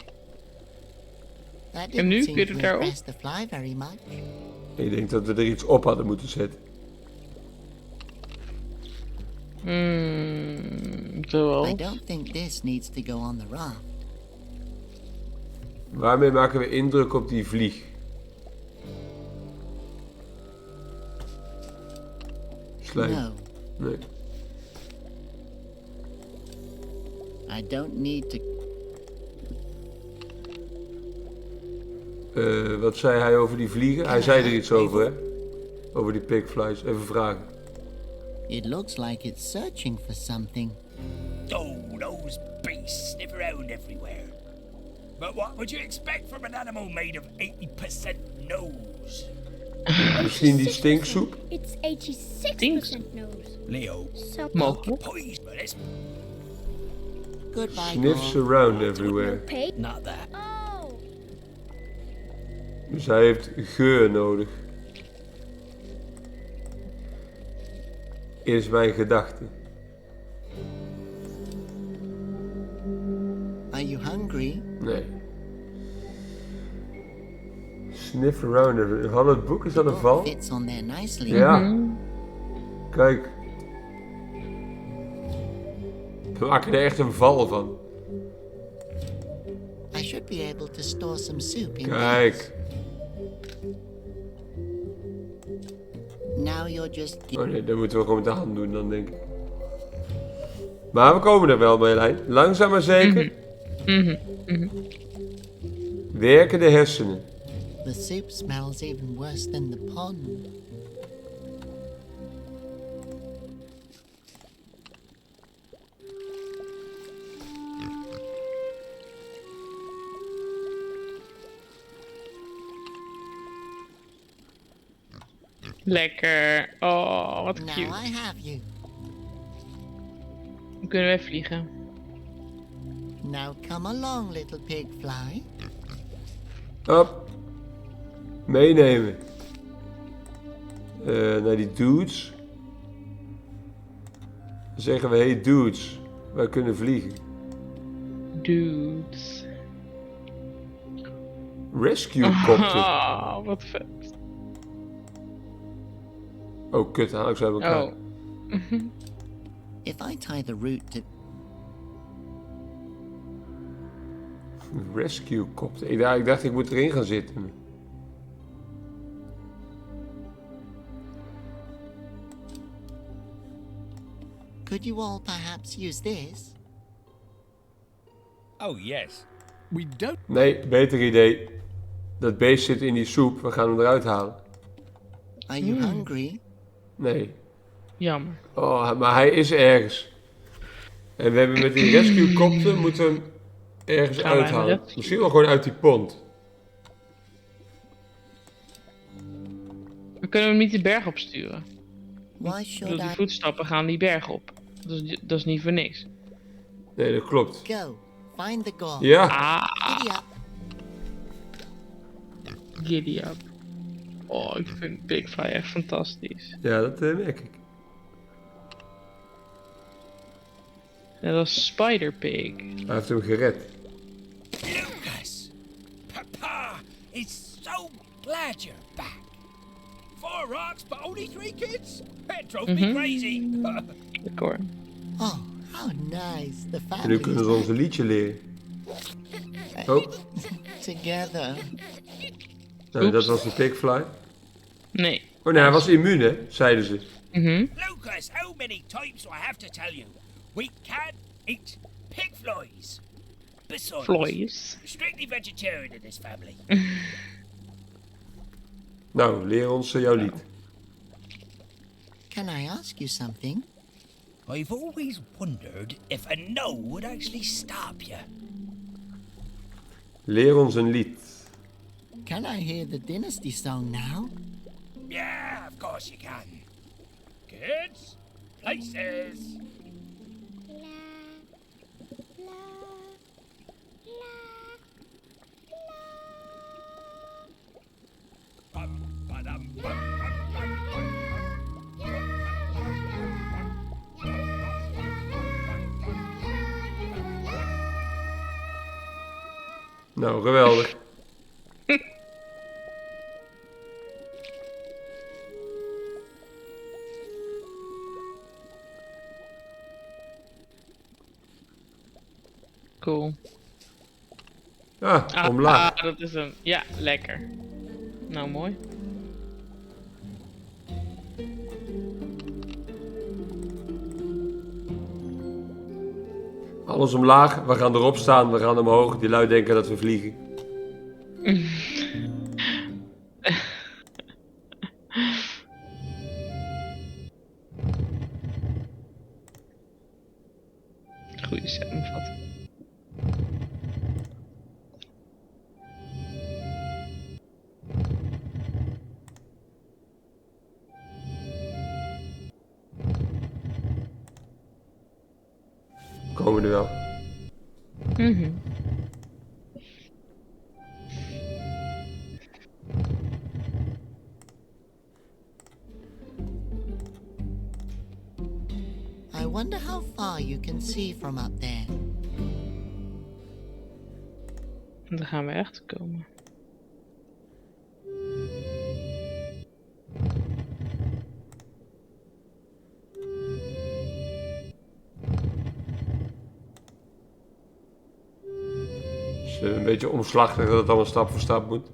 That En nu? didn't seem Kun je to het daarop? impress the fly very much. Ik denk dat we er iets op hadden moeten zetten. Zoals. I don't think this needs to go on the raft. Waarmee maken we indruk op die vlieg? Slijm. No, Nee. I don't need to. Wat zei hij over die vliegen? Hij zei er iets over hè? Over die pigflies. Even vragen. It looks like it's searching for something. Oh, those beasts sniff around everywhere. But what would you expect from an animal made of 80% nose? Misschien die stinksoep? It's 86% nose. Leo, So Mogelijk. poison, but it's Goodbye, Sniffs Gorf. around everywhere. pay. not that. Oh, Dus hij heeft geur nodig. Is mijn gedachte. Are you hungry? Nee. Sniff around everywhere. Had het boek, is dat een val? Fits on there nicely. Ja. Kijk. We maken er echt een val van. I should be able to store some soup in Kijk. this. Now you're just. Oh nee, dat moeten we gewoon met de hand doen dan denk ik. Maar we komen er wel, Marjolein. Langzaam maar zeker. Werken de hersenen. The soup smells even worse than the pond. Lekker. Oh, wat Now cute. I have you. Dan kunnen we vliegen. Now come along, little pig fly. Hop. Meenemen. Naar die dudes. Dan zeggen we, hey dudes, wij kunnen vliegen. Dudes. Rescue copter. Oh, wat vet. Oh, kut, haal ik zo uit elkaar. Oh. If I tie the root to... Rescue copter. Ik dacht, ik moet erin gaan zitten. Could you all perhaps use this? Oh, yes. We don't. Nee, beter idee. Dat beest zit in die soep. We gaan hem eruit halen. Are you hungry? Nee. Jammer. Oh, maar hij is ergens. En we hebben met die rescue copter moeten we hem ergens Gaan wij hem uithalen. rescuen? Misschien wel gewoon uit die pont. We kunnen hem niet de berg opsturen. Why De should I voetstappen gaan die berg op. Dat is niet voor niks. Nee, dat klopt. go? Find the goal. Ja. Ah, Giddy up. giddy up. Oh, ik vind Big Fly echt fantastisch. Ja, dat merk ik. Net als Spider Pig. Hij heeft hem gered. Lucas! Papa is so glad you're back. 4 rocks, but only 3 kids? That drove me crazy. Lekker. Oh, how nice. The En family nu kunnen is ze ons een liedje leren. Oh, together. nou, dat was de pigfly. Nee. Oh nee, hij was immuun, hè? Zeiden ze. Lucas, how many times do I have to tell you? We can't eat pig flies. Besides, Vloeis. strictly vegetarian in this family. Nou, leer ons jouw lied. Can I ask you something? I've always wondered if a no would actually stop you. Leer ons een lied. Can I hear the dynasty song now? Yeah, of course you can. Kids, places. Bum, ba-dum, bum, bum, bum, bum, Nou, geweldig. Cool. Ah, omlaag. Dat is hem. Ja, lekker. Nou, mooi. Alles omlaag, we gaan erop staan, we gaan omhoog. Die lui denken dat we vliegen. Goeie samenvatting. Komen er wel. I wonder how far you can see from up there. Dan gaan we echt komen. Het is een beetje omslachtig dat het allemaal stap voor stap moet.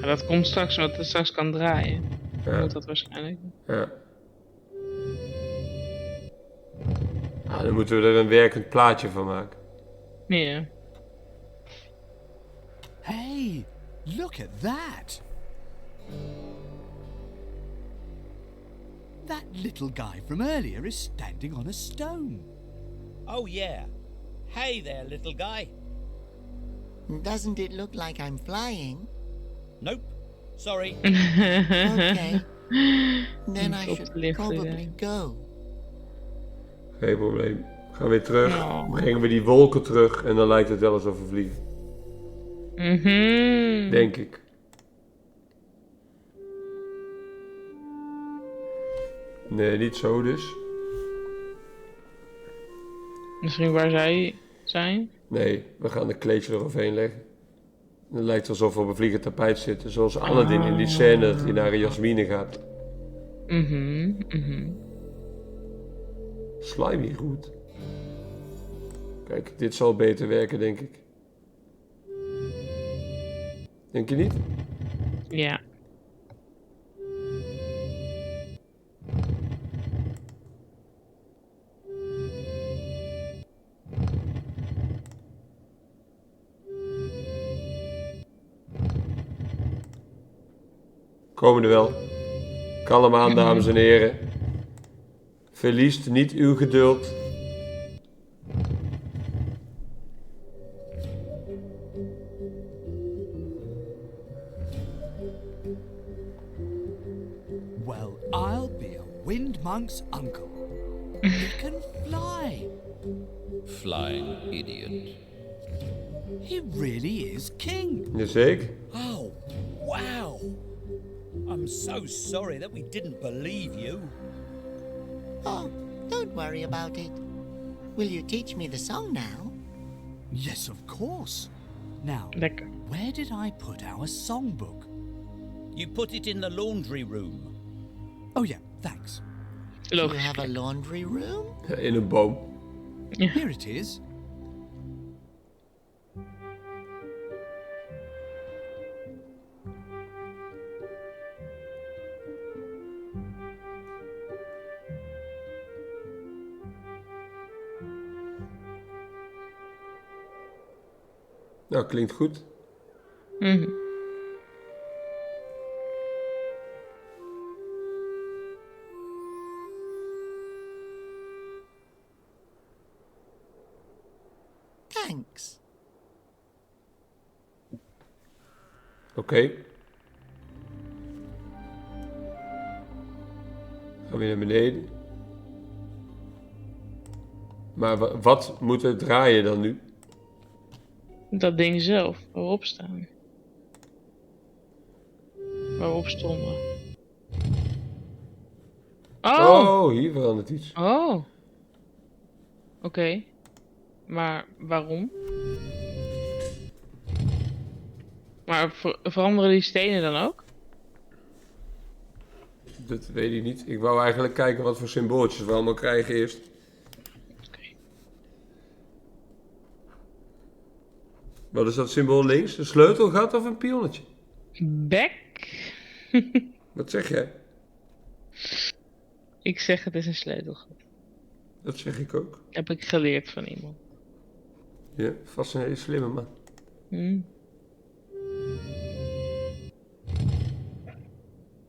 Maar dat komt straks, omdat het straks kan draaien. Dan Ja. moet dat waarschijnlijk. Ja. Ah, dan moeten we er een werkend plaatje van maken. Ja. Hey, look at that! That little guy from earlier is standing on a stone. Oh, yeah. Hey there, little guy. Doesn't it look like I'm flying? Nope. Sorry. Okay. Then I Op should de lift probably zijn. go. Geen probleem. Gaan weer terug. Oh. Brengen we die wolken terug en dan lijkt het wel alsof we vliegen. Denk ik. Nee, niet zo dus. Misschien waar zij zijn? Nee, we gaan een kleedje eroverheen leggen. Het lijkt alsof we op een vliegend tapijt zitten. Zoals Aladdin in die scène dat hij naar Jasmine gaat. Slimy goed. Kijk, dit zal beter werken, denk ik. Denk je niet? Ja. Komen er wel. Kalm aan, dames en heren. Verliest niet uw geduld. Well, I'll be a wind monk's uncle. He can fly. Flying idiot. He really is king. Jazeker. Oh, wow. I'm so sorry that we didn't believe you. Oh, don't worry about it. Will you teach me the song now? Yes, of course. Now, Lekker. where did I put our songbook? You put it in the laundry room. Oh, yeah, thanks. Do you Logisch. have a laundry room? In een boom. Here it is. Nou, klinkt goed. Thanks. Oké. Gaan we naar beneden. Maar wat moet er draaien dan nu? Dat ding zelf, waarop staan. Waarop stonden. Oh, hier verandert iets. Oh. Oké. Maar waarom? Maar veranderen die stenen dan ook? Dat weet ik niet. Ik wou eigenlijk kijken wat voor symbooltjes we allemaal krijgen eerst. Oké. Wat is dat symbool links? Een sleutelgat of een pionnetje? Bek? Wat zeg jij? Ik zeg het is een sleutelgat. Dat zeg ik ook. Heb ik geleerd van iemand. Ja, vast een hele slimme man.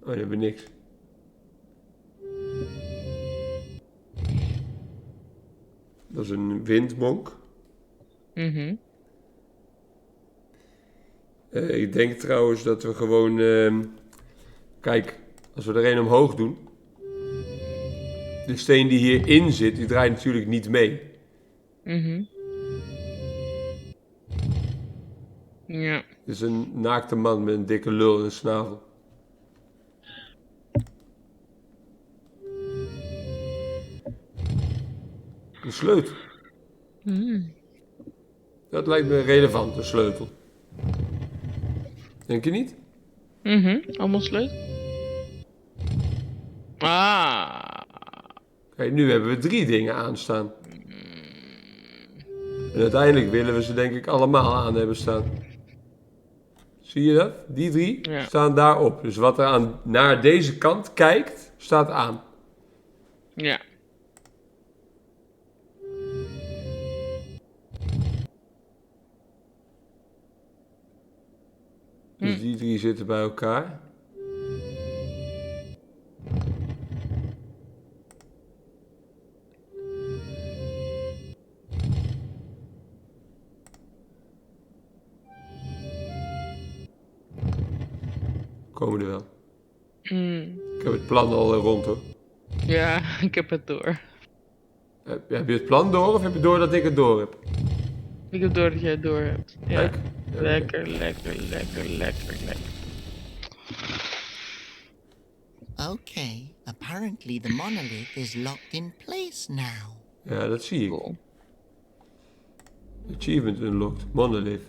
Oh, die hebben niks. Dat is een windmonk. Ik denk trouwens dat we gewoon... kijk, als we er een omhoog doen... De steen die hierin zit, die draait natuurlijk niet mee. Ja. Het is een naakte man met een dikke lul en een snavel. Een sleutel. Dat lijkt me relevant, een sleutel. Denk je niet? Allemaal sleutel. Ah. Kijk, nu hebben we 3 dingen aanstaan. En uiteindelijk willen we ze denk ik allemaal aan hebben staan. Zie je dat? Die 3 Ja. staan daarop. Dus wat er naar deze kant kijkt, staat aan. Ja. Dus die 3 zitten bij elkaar. Komen er wel. Ik heb het plan al rond hoor. Ja, ik heb het door. Heb je het plan door of heb je door dat ik het door heb? Ik heb door dat jij het door hebt. Ja. Kijk. Lekker, lekker, lekker, lekker, lekker. Okay, apparently the monolith is locked in place now. Ja, dat zie ik. Cool. Achievement unlocked. Monolith.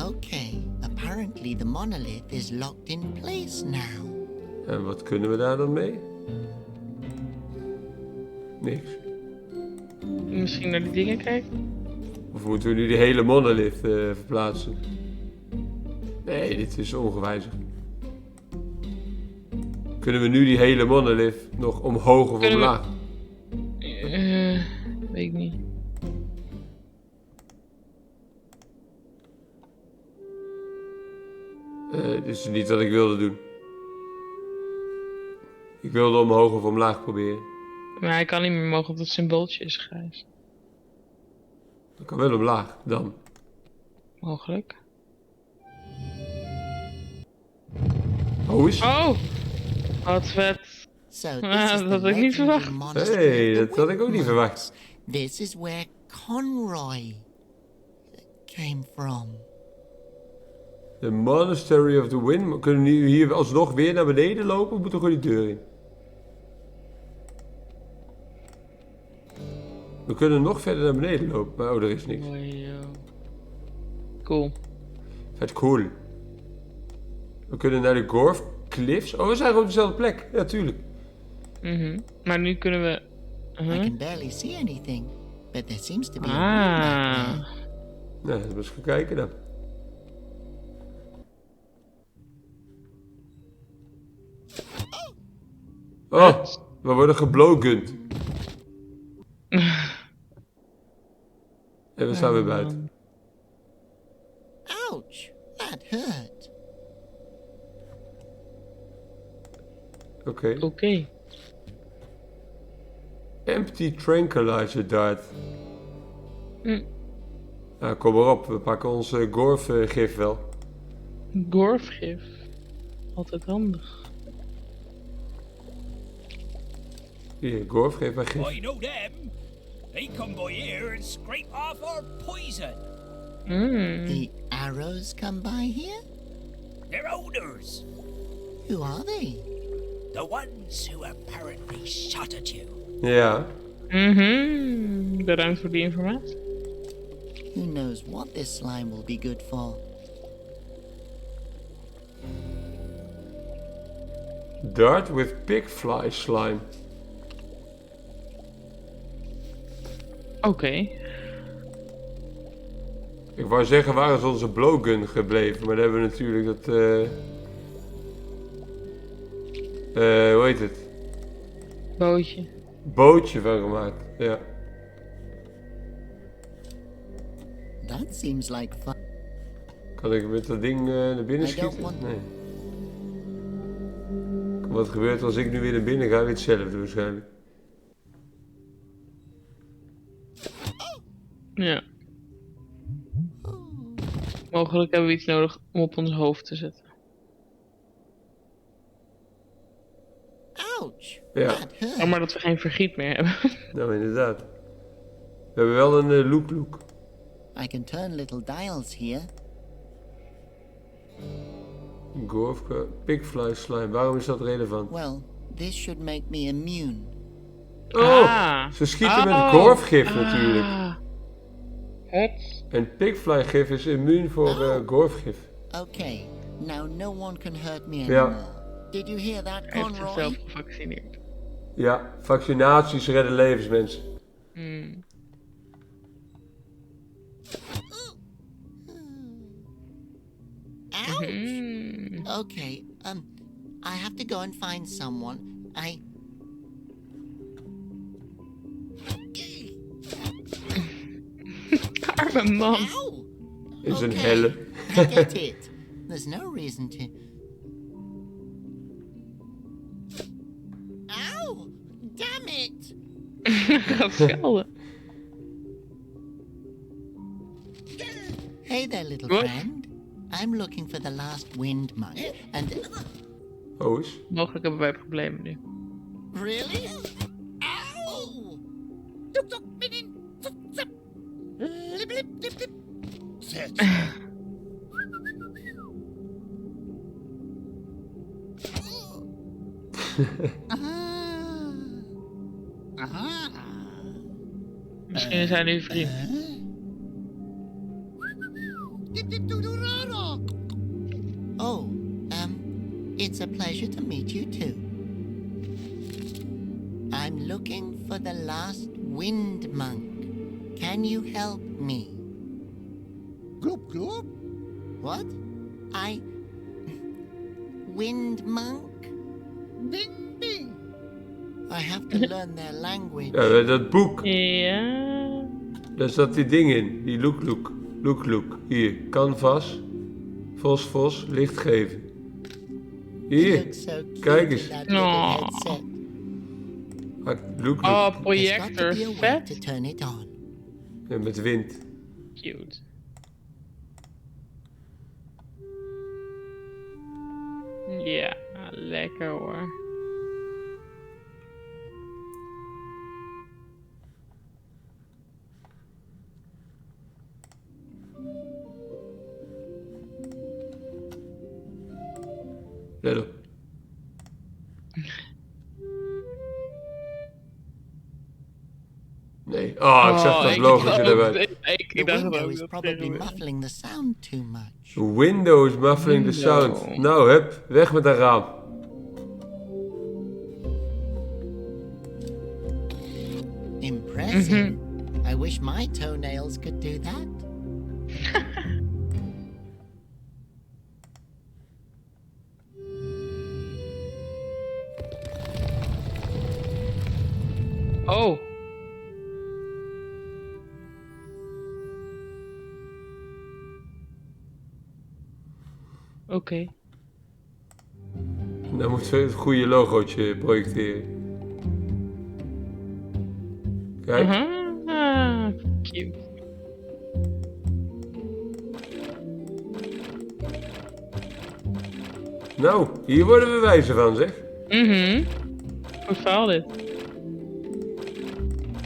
Okay, apparently the monolith is locked in place now. En wat kunnen we daar dan mee? Niks. Misschien naar die dingen kijken? Of moeten we nu die hele monolith verplaatsen? Nee, dit is ongewijzigd. Kunnen we nu die hele monolith nog omhoog of Kunnen we- omlaag? Weet ik niet. Dit is niet wat ik wilde doen. Ik wilde omhoog of omlaag proberen. Maar hij kan niet meer mogen op dat symbooltje is grijs. Dat kan wel omlaag, dan. Mogelijk. Oh, is? Oh! Wat vet. So Ah, this is dat the had ik niet legendary verwacht. monastery Hey, of the dat had ik ook niet Windmonks. verwacht. This is where Conroy came from. The Monastery of the Wind. Kunnen we nu hier alsnog weer naar beneden lopen of moeten we gewoon die deur in? We kunnen nog verder naar beneden lopen, maar oh, er is niks. Cool. Vet cool. We kunnen naar de Gorf Cliffs. Oh, we zijn gewoon op dezelfde plek. Ja, tuurlijk. Maar nu kunnen we... I can barely see anything, but there seems to be a room back Ah. there. Nou, laten we eens gaan kijken dan. Oh, we worden geblowgund. En we staan weer buiten. Ouch, that hurt. Oké. Oké. Empty tranquilizer dart. Nou, kom maar op. We pakken ons Gorf gif wel. Gorfgif. Altijd handig. Hier, Gorf, geef mij gif. I know them. They come by here and scrape off our poison. The arrows come by here? They're owners. Who are they? The ones who apparently shot at you. Ja. Bedankt voor die informatie. Who knows what this slime will be good for? Dart with pigfly slime. Oké. Ik wou zeggen, waar is onze blowgun gebleven? Maar daar hebben we natuurlijk dat... hoe heet het? Bootje. Bootje van gemaakt. Ja. That seems like fun. Kan ik met dat ding naar binnen I don't schieten? want- Nee. Wat gebeurt als ik nu weer naar binnen ga? Weer hetzelfde waarschijnlijk. Ja. Mogelijk hebben we iets nodig om op ons hoofd te zetten. Ouch, Ja. that hurt. Oh, maar dat we geen vergiet meer hebben. Nou, inderdaad. We hebben wel een look. I can turn little dials here. Gorfka, pigfly slime. Waarom is dat relevant? Well, this should make me immune. Oh, ze schieten met gorfgif natuurlijk. Het. En pigfly gif is immuun voor gorfgif. Okay, now no one can hurt me Ja. anymore. Did you hear that, Hij heeft zichzelf Conroy? gevaccineerd. Ja, vaccinaties redden levens, mensen. Ouch. Okay, I have to go and find someone. Arme man. Ow! Is een Okay, helle. I get it. There's no reason to. Ow! Damn it! Gaat schelden. Hey there, little What? friend. I'm looking for the last wind monk, and... Oh, is? Mogelijk hebben wij problemen nu. Really? Ow! Tuk tuk, minin, zup zup. Lip lip lip lip. Zet. Misschien is hij nu vriend. Oh, it's a pleasure to meet you too. I'm looking for the last wind monk. Can you help me? Gloop gloop. What? Wind monk? Bing bing. I have to learn their language. Ja, dat boek. Ja. Daar zat die ding in. Die look. Hier, canvas. Fos, licht geven. He Hier, looks so cute kijk in eens. that little Aw. headset. Look. Oh, There's got to projector. be a way to Vet. turn it on. En met wind. Cute. Ja, lekker hoor. Let op. Nee. Oh, ik zag dat logootje erbij. The dacht window ook is dat probably tegen me. muffling the sound too much. Windows muffling the sound. Nou, hup, weg met dat raam. Impressive. I wish my toenails could do that. Oh. Oké. Dan moeten we het goede logootje projecteren. Kijk. Ah, cute. Nou, hier worden we wijzer van, zeg. Goed verhaal dit.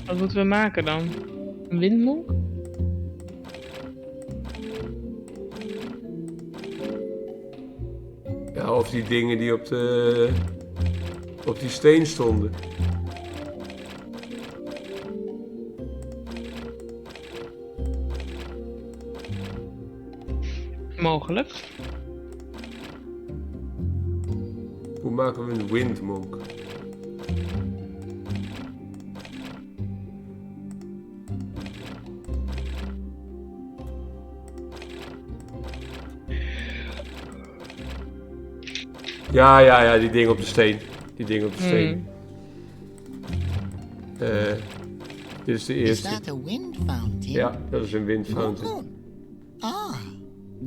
Wat moeten we maken dan? Een windmonk? Ja, of die dingen die op die steen stonden. Mogelijk. Hoe maken we een windmonk? Ja, die ding op de steen. Dit is de Is eerste. that a wind fountain? Ja, dat is een windfountain. Ah,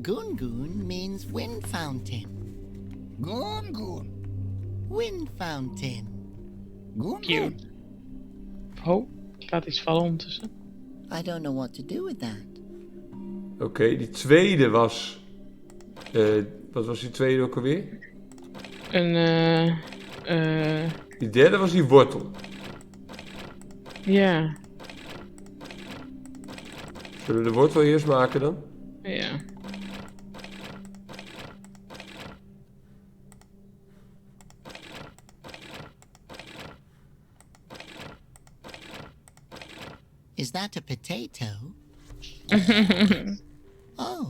Goon Goon means wind fountain. Goon goon. Wind fountain. Goon Cute. Oh, ik laat iets vallen ondertussen. I don't know what to do with that. Oké, die tweede was... wat was die tweede ook alweer? Die derde was die wortel. Ja. Zullen we de wortel eerst maken dan? Ja. Is that a potato? Oh,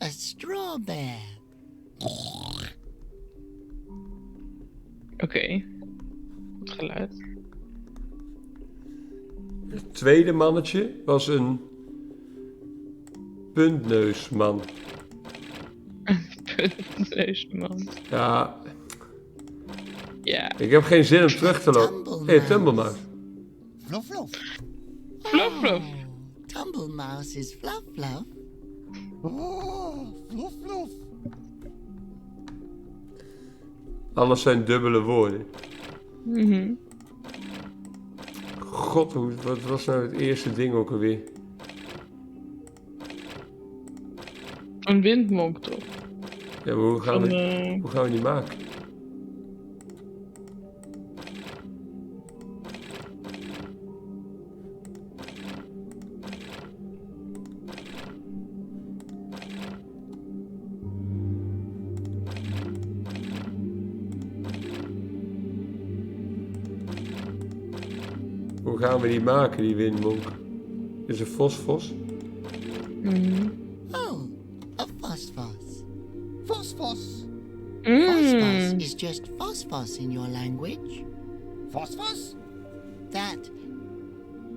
a strawberry. Oké. Goed geluid. Het tweede mannetje was een puntneusman. Puntneusman. Ja, Ja. ik heb geen zin om terug te lopen. Hé, Tumblemouse. Fluff fluff. Fluff, fluff. Oh, Tumblemouse is fluff fluff. Oh, fluff fluff. Alles zijn dubbele woorden. God, wat was nou het eerste ding ook alweer? Een windmonk toch? Ja, maar hoe gaan we die maken? Hoe gaan we die maken, die windmonk? Is een fosfos? Oh, a phosphos. Phosphos. Phosphos is just phosphos in your language. Phosphos? That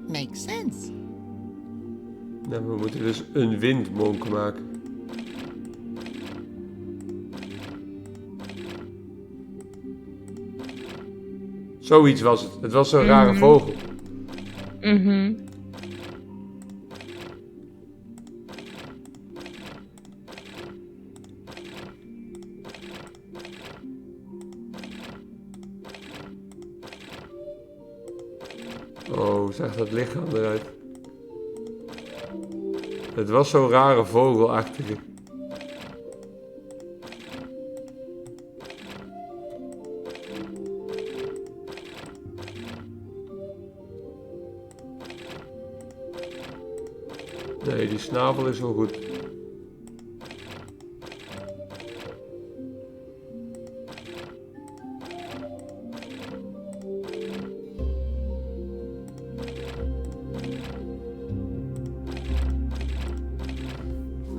makes sense. Nou, we moeten dus een windmonk maken. Zoiets was het. Het was zo'n rare vogel. Oh, hoe zag dat lichaam eruit? Het was zo'n rare vogelachtige. Nee, die snavel is wel goed.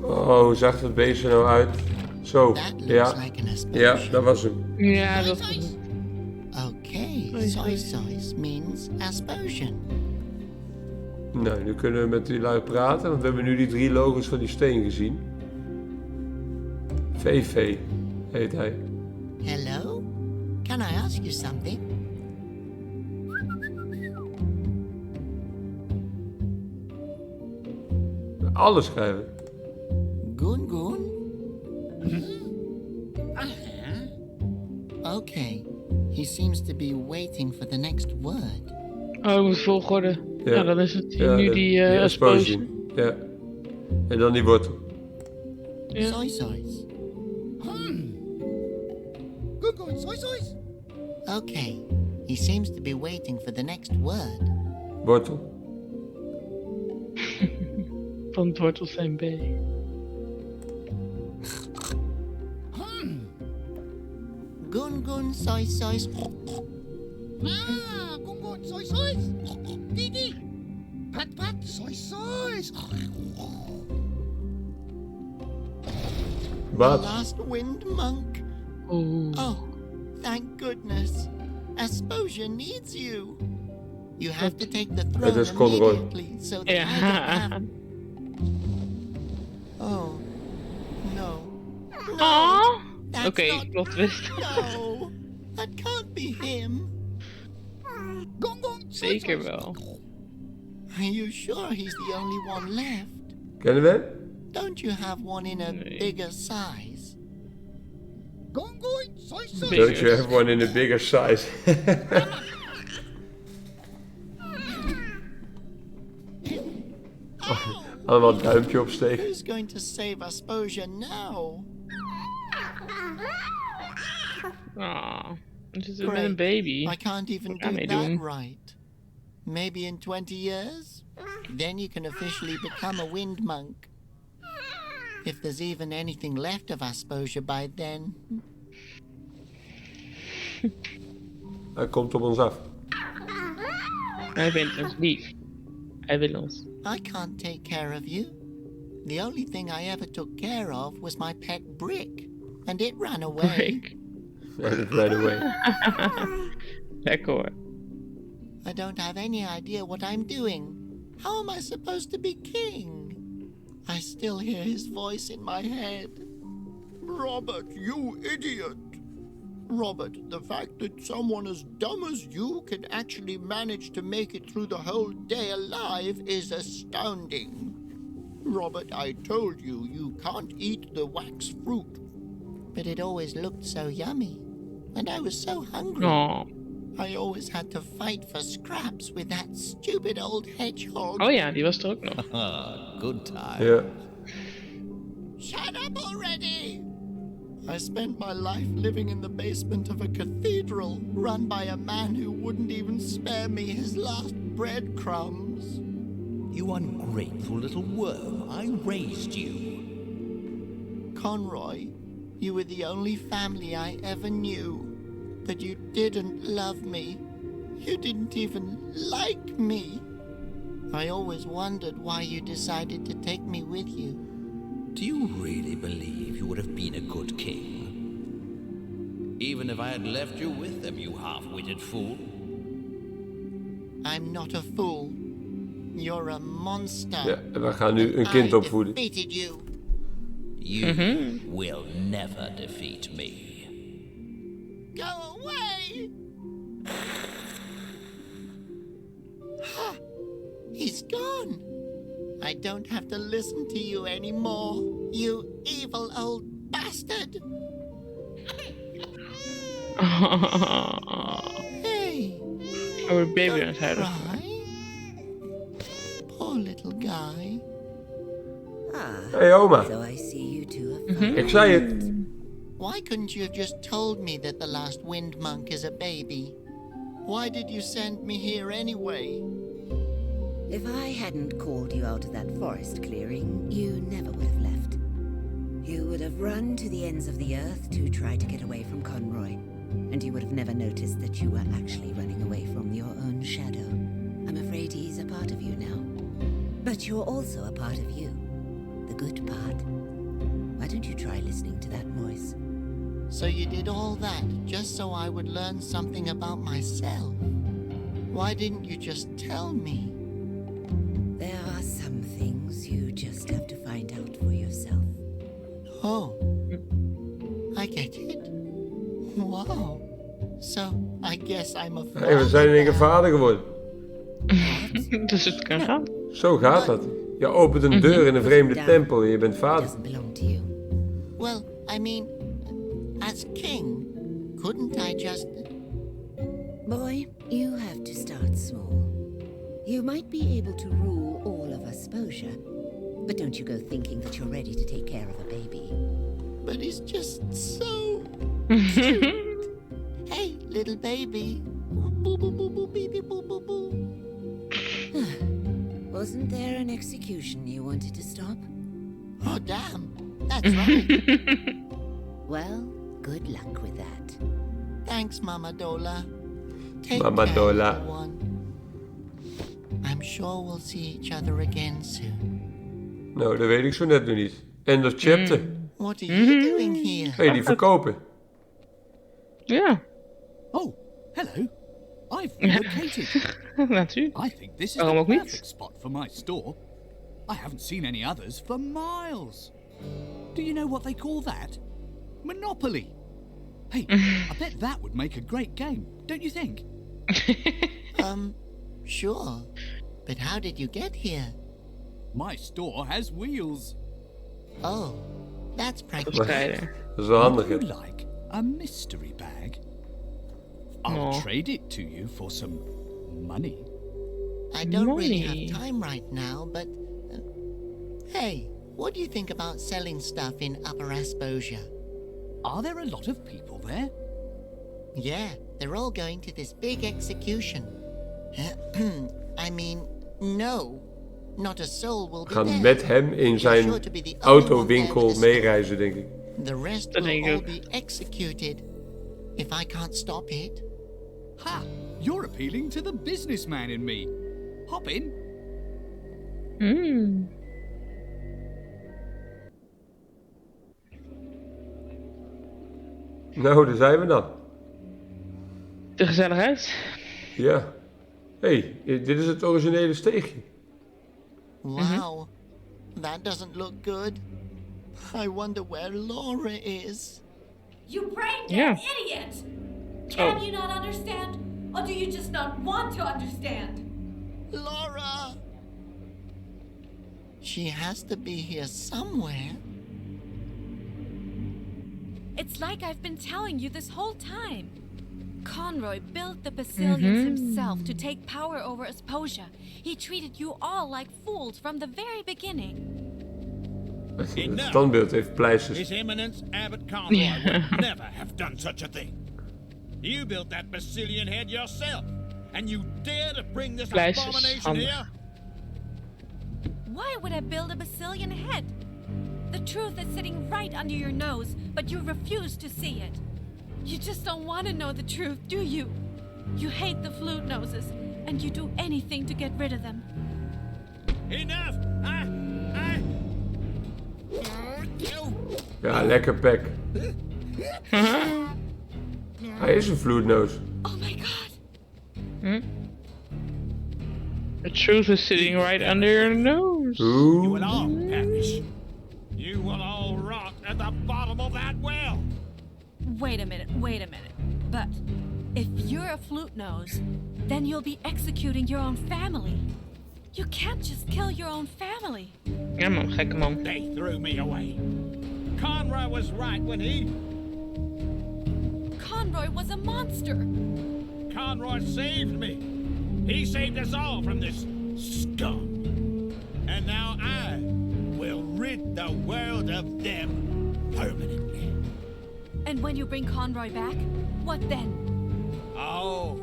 Oh, hoe zag dat beest er nou uit? Zo, ja. Ja, dat was hem. Ja, dat was het. Okay, soy soy means aspersion. Nou, nu kunnen we met die lui praten, want we hebben nu die 3 logos van die steen gezien. VV heet hij. Hello? Can I ask you something? Alles schrijven. Goon goon? Okay, he seems to be waiting for the next word. Oh, ik moet volgorde. Ja, dan is het Ja, nu die explosion. Ja. En dan die wortel. Ja. Soy soys. Good going, soy soys. Okay, he seems to be waiting for the next word. Wortel. Van het wortel zijn B. Goon goon soy soys. Ah, good going, soy soys. Didi. Pat pat, soy soys. The Wat? last wind monk. Oh, thank goodness. Aspersion needs you. You have to take the throne is Conroy. immediately so that I can have... Oh, no. No, that's Oké, not... plot twist. No, that can't be him. Gong gong, soy Zeker soys. wel. Are you sure he's the only one left? Kennen we hem? Don't you have one in a bigger size? Gong gong, soy soys. Bigger. Don't you have one in a bigger size? Allemaal duimpje opsteken. Who's going to save Aspersion now? Ah, het is met een baby. I can't even Wat gaan do wij that doen? right. Maybe in 20 years? Then you can officially become a wind monk. If there's even anything left of Aspersion by then. Hij komt op ons af. Hij vindt ons lief. Hij wil ons. I can't take care of you. The only thing I ever took care of was my pet brick. And it ran away. Break. Right away. Lekker hoor. I don't have any idea what I'm doing. How am I supposed to be king? I still hear his voice in my head. Robert, you idiot! Robert, the fact that someone as dumb as you can actually manage to make it through the whole day alive is astounding. Robert, I told you, you can't eat the wax fruit. But it always looked so yummy. And I was so hungry. Oh. I always had to fight for scraps with that stupid old hedgehog. Oh ja, die was er ook nog. Good time. Ja. Shut up already! I spent my life living in the basement of a cathedral run by a man who wouldn't even spare me his last breadcrumbs. You ungrateful little worm. I raised you. Conroy, you were the only family I ever knew. But you didn't love me. You didn't even like me. I always wondered why you decided to take me with you. Do you really believe you would have been a good king? Even if I had left you with them, you half-witted fool. I'm not a fool. You're a monster. Ja, en we gaan nu een kind opvoeden. I defeated you. You will never defeat me. Go away! He's gone. I don't have to listen to you anymore, you evil old bastard. Hey. Oh, baby aan het huilen. Cry. Poor little guy. Hey oma. So I see you two have found Ik zei het. Why couldn't you have just told me that the last wind monk is a baby? Why did you send me here anyway? If I hadn't called you out of that forest clearing, you never would have left. You would have run to the ends of the earth to try to get away from Conroy, and you would have never noticed that you were actually running away from your own shadow. I'm afraid he's a part of you now. But you're also a part of you. The good part. Why don't you try listening to that voice? So you did all that just so I would learn something about myself? Why didn't you just tell me? There are some things you just have to find out for yourself. Oh, I get it. Wow. So, I guess I'm a father. Hey, we zijn in één keer vader geworden. Dus het kan gaan. Zo gaat dat. Je opent een deur in een vreemde tempel en je bent vader. Doesn't belong to you. Well, I mean, as king, couldn't I just... Boy, you have to start small. You might be able to rule all of Asposia, but don't you go thinking that you're ready to take care of a baby. But he's just so cute. Hey, little baby. Boo, boo, boo, boo, baby, boo, boo, boo. Wasn't there an execution you wanted to stop? Oh, damn. That's right. Well, good luck with that. Thanks, Mama Dola. Take Mama care, Dola. little one. I'm sure we'll see each other again soon. Nou, dat weet ik zo net nog niet. End of chapter. What are you doing here? Hey, die verkopen. Ja, Oh, hello. I've located. natuurlijk. I think this is Waarom the ook niet? perfect spot for my store. I haven't seen any others for miles. Do you know what they call that? Monopoly. Hey, I bet that would make a great game, don't you think? Sure. But how did you get here? My store has wheels. Oh, that's practical. Strijden. Dat is wel handig, Would hè. you like a mystery bag? I'll No. trade it to you for some money. I don't really Money. have time right now, but... hey, what do you think about selling stuff in Upper Asposia? Are there a lot of people there? Yeah, they're all going to this big execution. I mean, no. Not a soul will We be gaan there. met hem in You're zijn sure to be the only one there autowinkel with a meereizen, denk ik. The rest Dat denk will ik all ook. be executed if I can't stop it. Ha! You're appealing to the businessman in me. Hop in. Nou, daar zijn we dan. De gezelligheid. Ja. Hey, dit is het originele steegje. Wow, that doesn't look good. I wonder where Laura is. You brain Yeah. dead idiot! Can Oh. you not understand? Or do you just not want to understand? Laura! She has to be here somewhere. It's like I've been telling you this whole time. Conroy built the Basilians himself to take power over Asposia. He treated you all like fools from the very beginning. Het standbeeld heeft pleisters. His Eminence Abbot Conroy would never have done such a thing. You built that Basilian head yourself, and you dare to bring this abomination here? Why would I build a Basilian head? The truth is sitting right under your nose, but you refuse to see it. You just don't want to know the truth, do you? You hate the flute noses, and you do anything to get rid of them. Enough! Ja, lekker pek. Hij is een vloednoos. Oh my god. The truth is sitting right under your nose. You will all perish. You will all rot at the bottom of that well. Wait a minute. But if you're a flute nose, then you'll be executing your own family. You can't just kill your own family. Ja man, gekke man. They threw me away. Conroy was right when he... Conroy was a monster. Conroy saved me. He saved us all from this scum. And now I will rid the world of them permanently. And when you bring Conroy back, what then? Oh,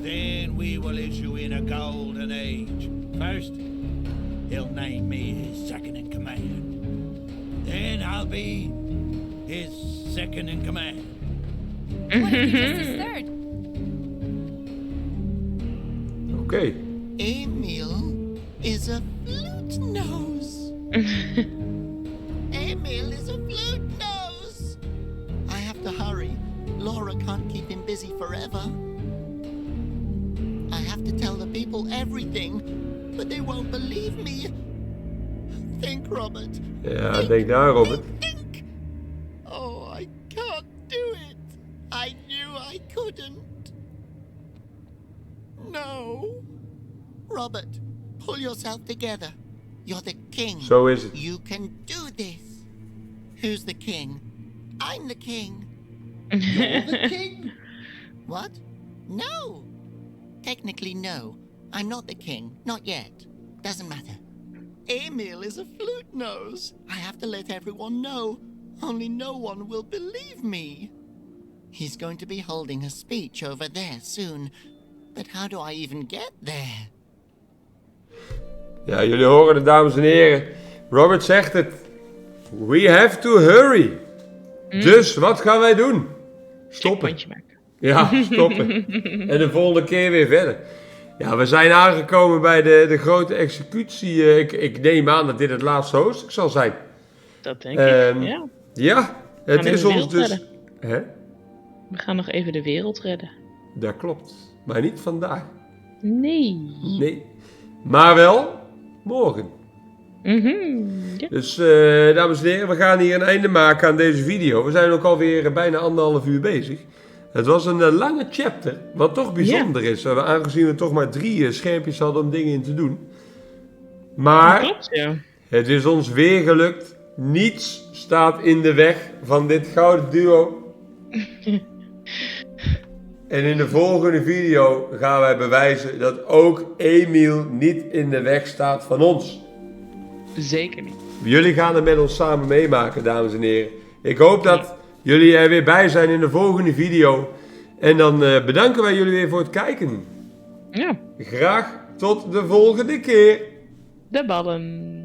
then we will issue in a golden age. First, he'll name me his second in command. Then I'll be his second in command. What if he just is third? Okay. Emil is a flute nose. Emil is a flute nose. I have to hurry. Laura can't keep him busy forever. I have to tell the people everything, but they won't believe me. Think, Robert. Ja, denk daar, Robert. Think. Oh, I can't do it. I knew I couldn't. No. Robert, pull yourself together. You're the king. Zo is het. You can do this. Who's the king? I'm the king. You're the king? What? No. Technically, no. I'm not the king. Not yet. Doesn't matter. Emil is a flute nose. I have to let everyone know. Only no one will believe me. He's going to be holding a speech over there soon. But how do I even get there? Ja, jullie horen het, dames en heren. Robert zegt het. We have to hurry. Dus, wat gaan wij doen? Stoppen. Ja, stoppen. En de volgende keer weer verder. Ja, we zijn aangekomen bij de grote executie. Ik neem aan dat dit het laatste hoofdstuk zal zijn. Dat denk ik, ja. Ja, het is ons dus... Hè? We gaan nog even de wereld redden. Dat klopt. Maar niet vandaag. Nee. Nee. Maar wel morgen. Ja. Dus, dames en heren, we gaan hier een einde maken aan deze video. We zijn ook alweer bijna 1,5 uur bezig. Het was een lange chapter, wat toch bijzonder is. Aangezien we toch maar 3 schermpjes hadden om dingen in te doen. Maar klopt, ja. Het is ons weer gelukt. Niets staat in de weg van dit gouden duo. En in de volgende video gaan wij bewijzen dat ook Emil niet in de weg staat van ons. Zeker niet. Jullie gaan het met ons samen meemaken, dames en heren. Ik hoop dat jullie er weer bij zijn in de volgende video. En dan bedanken wij jullie weer voor het kijken. Ja. Graag tot de volgende keer. De ballen.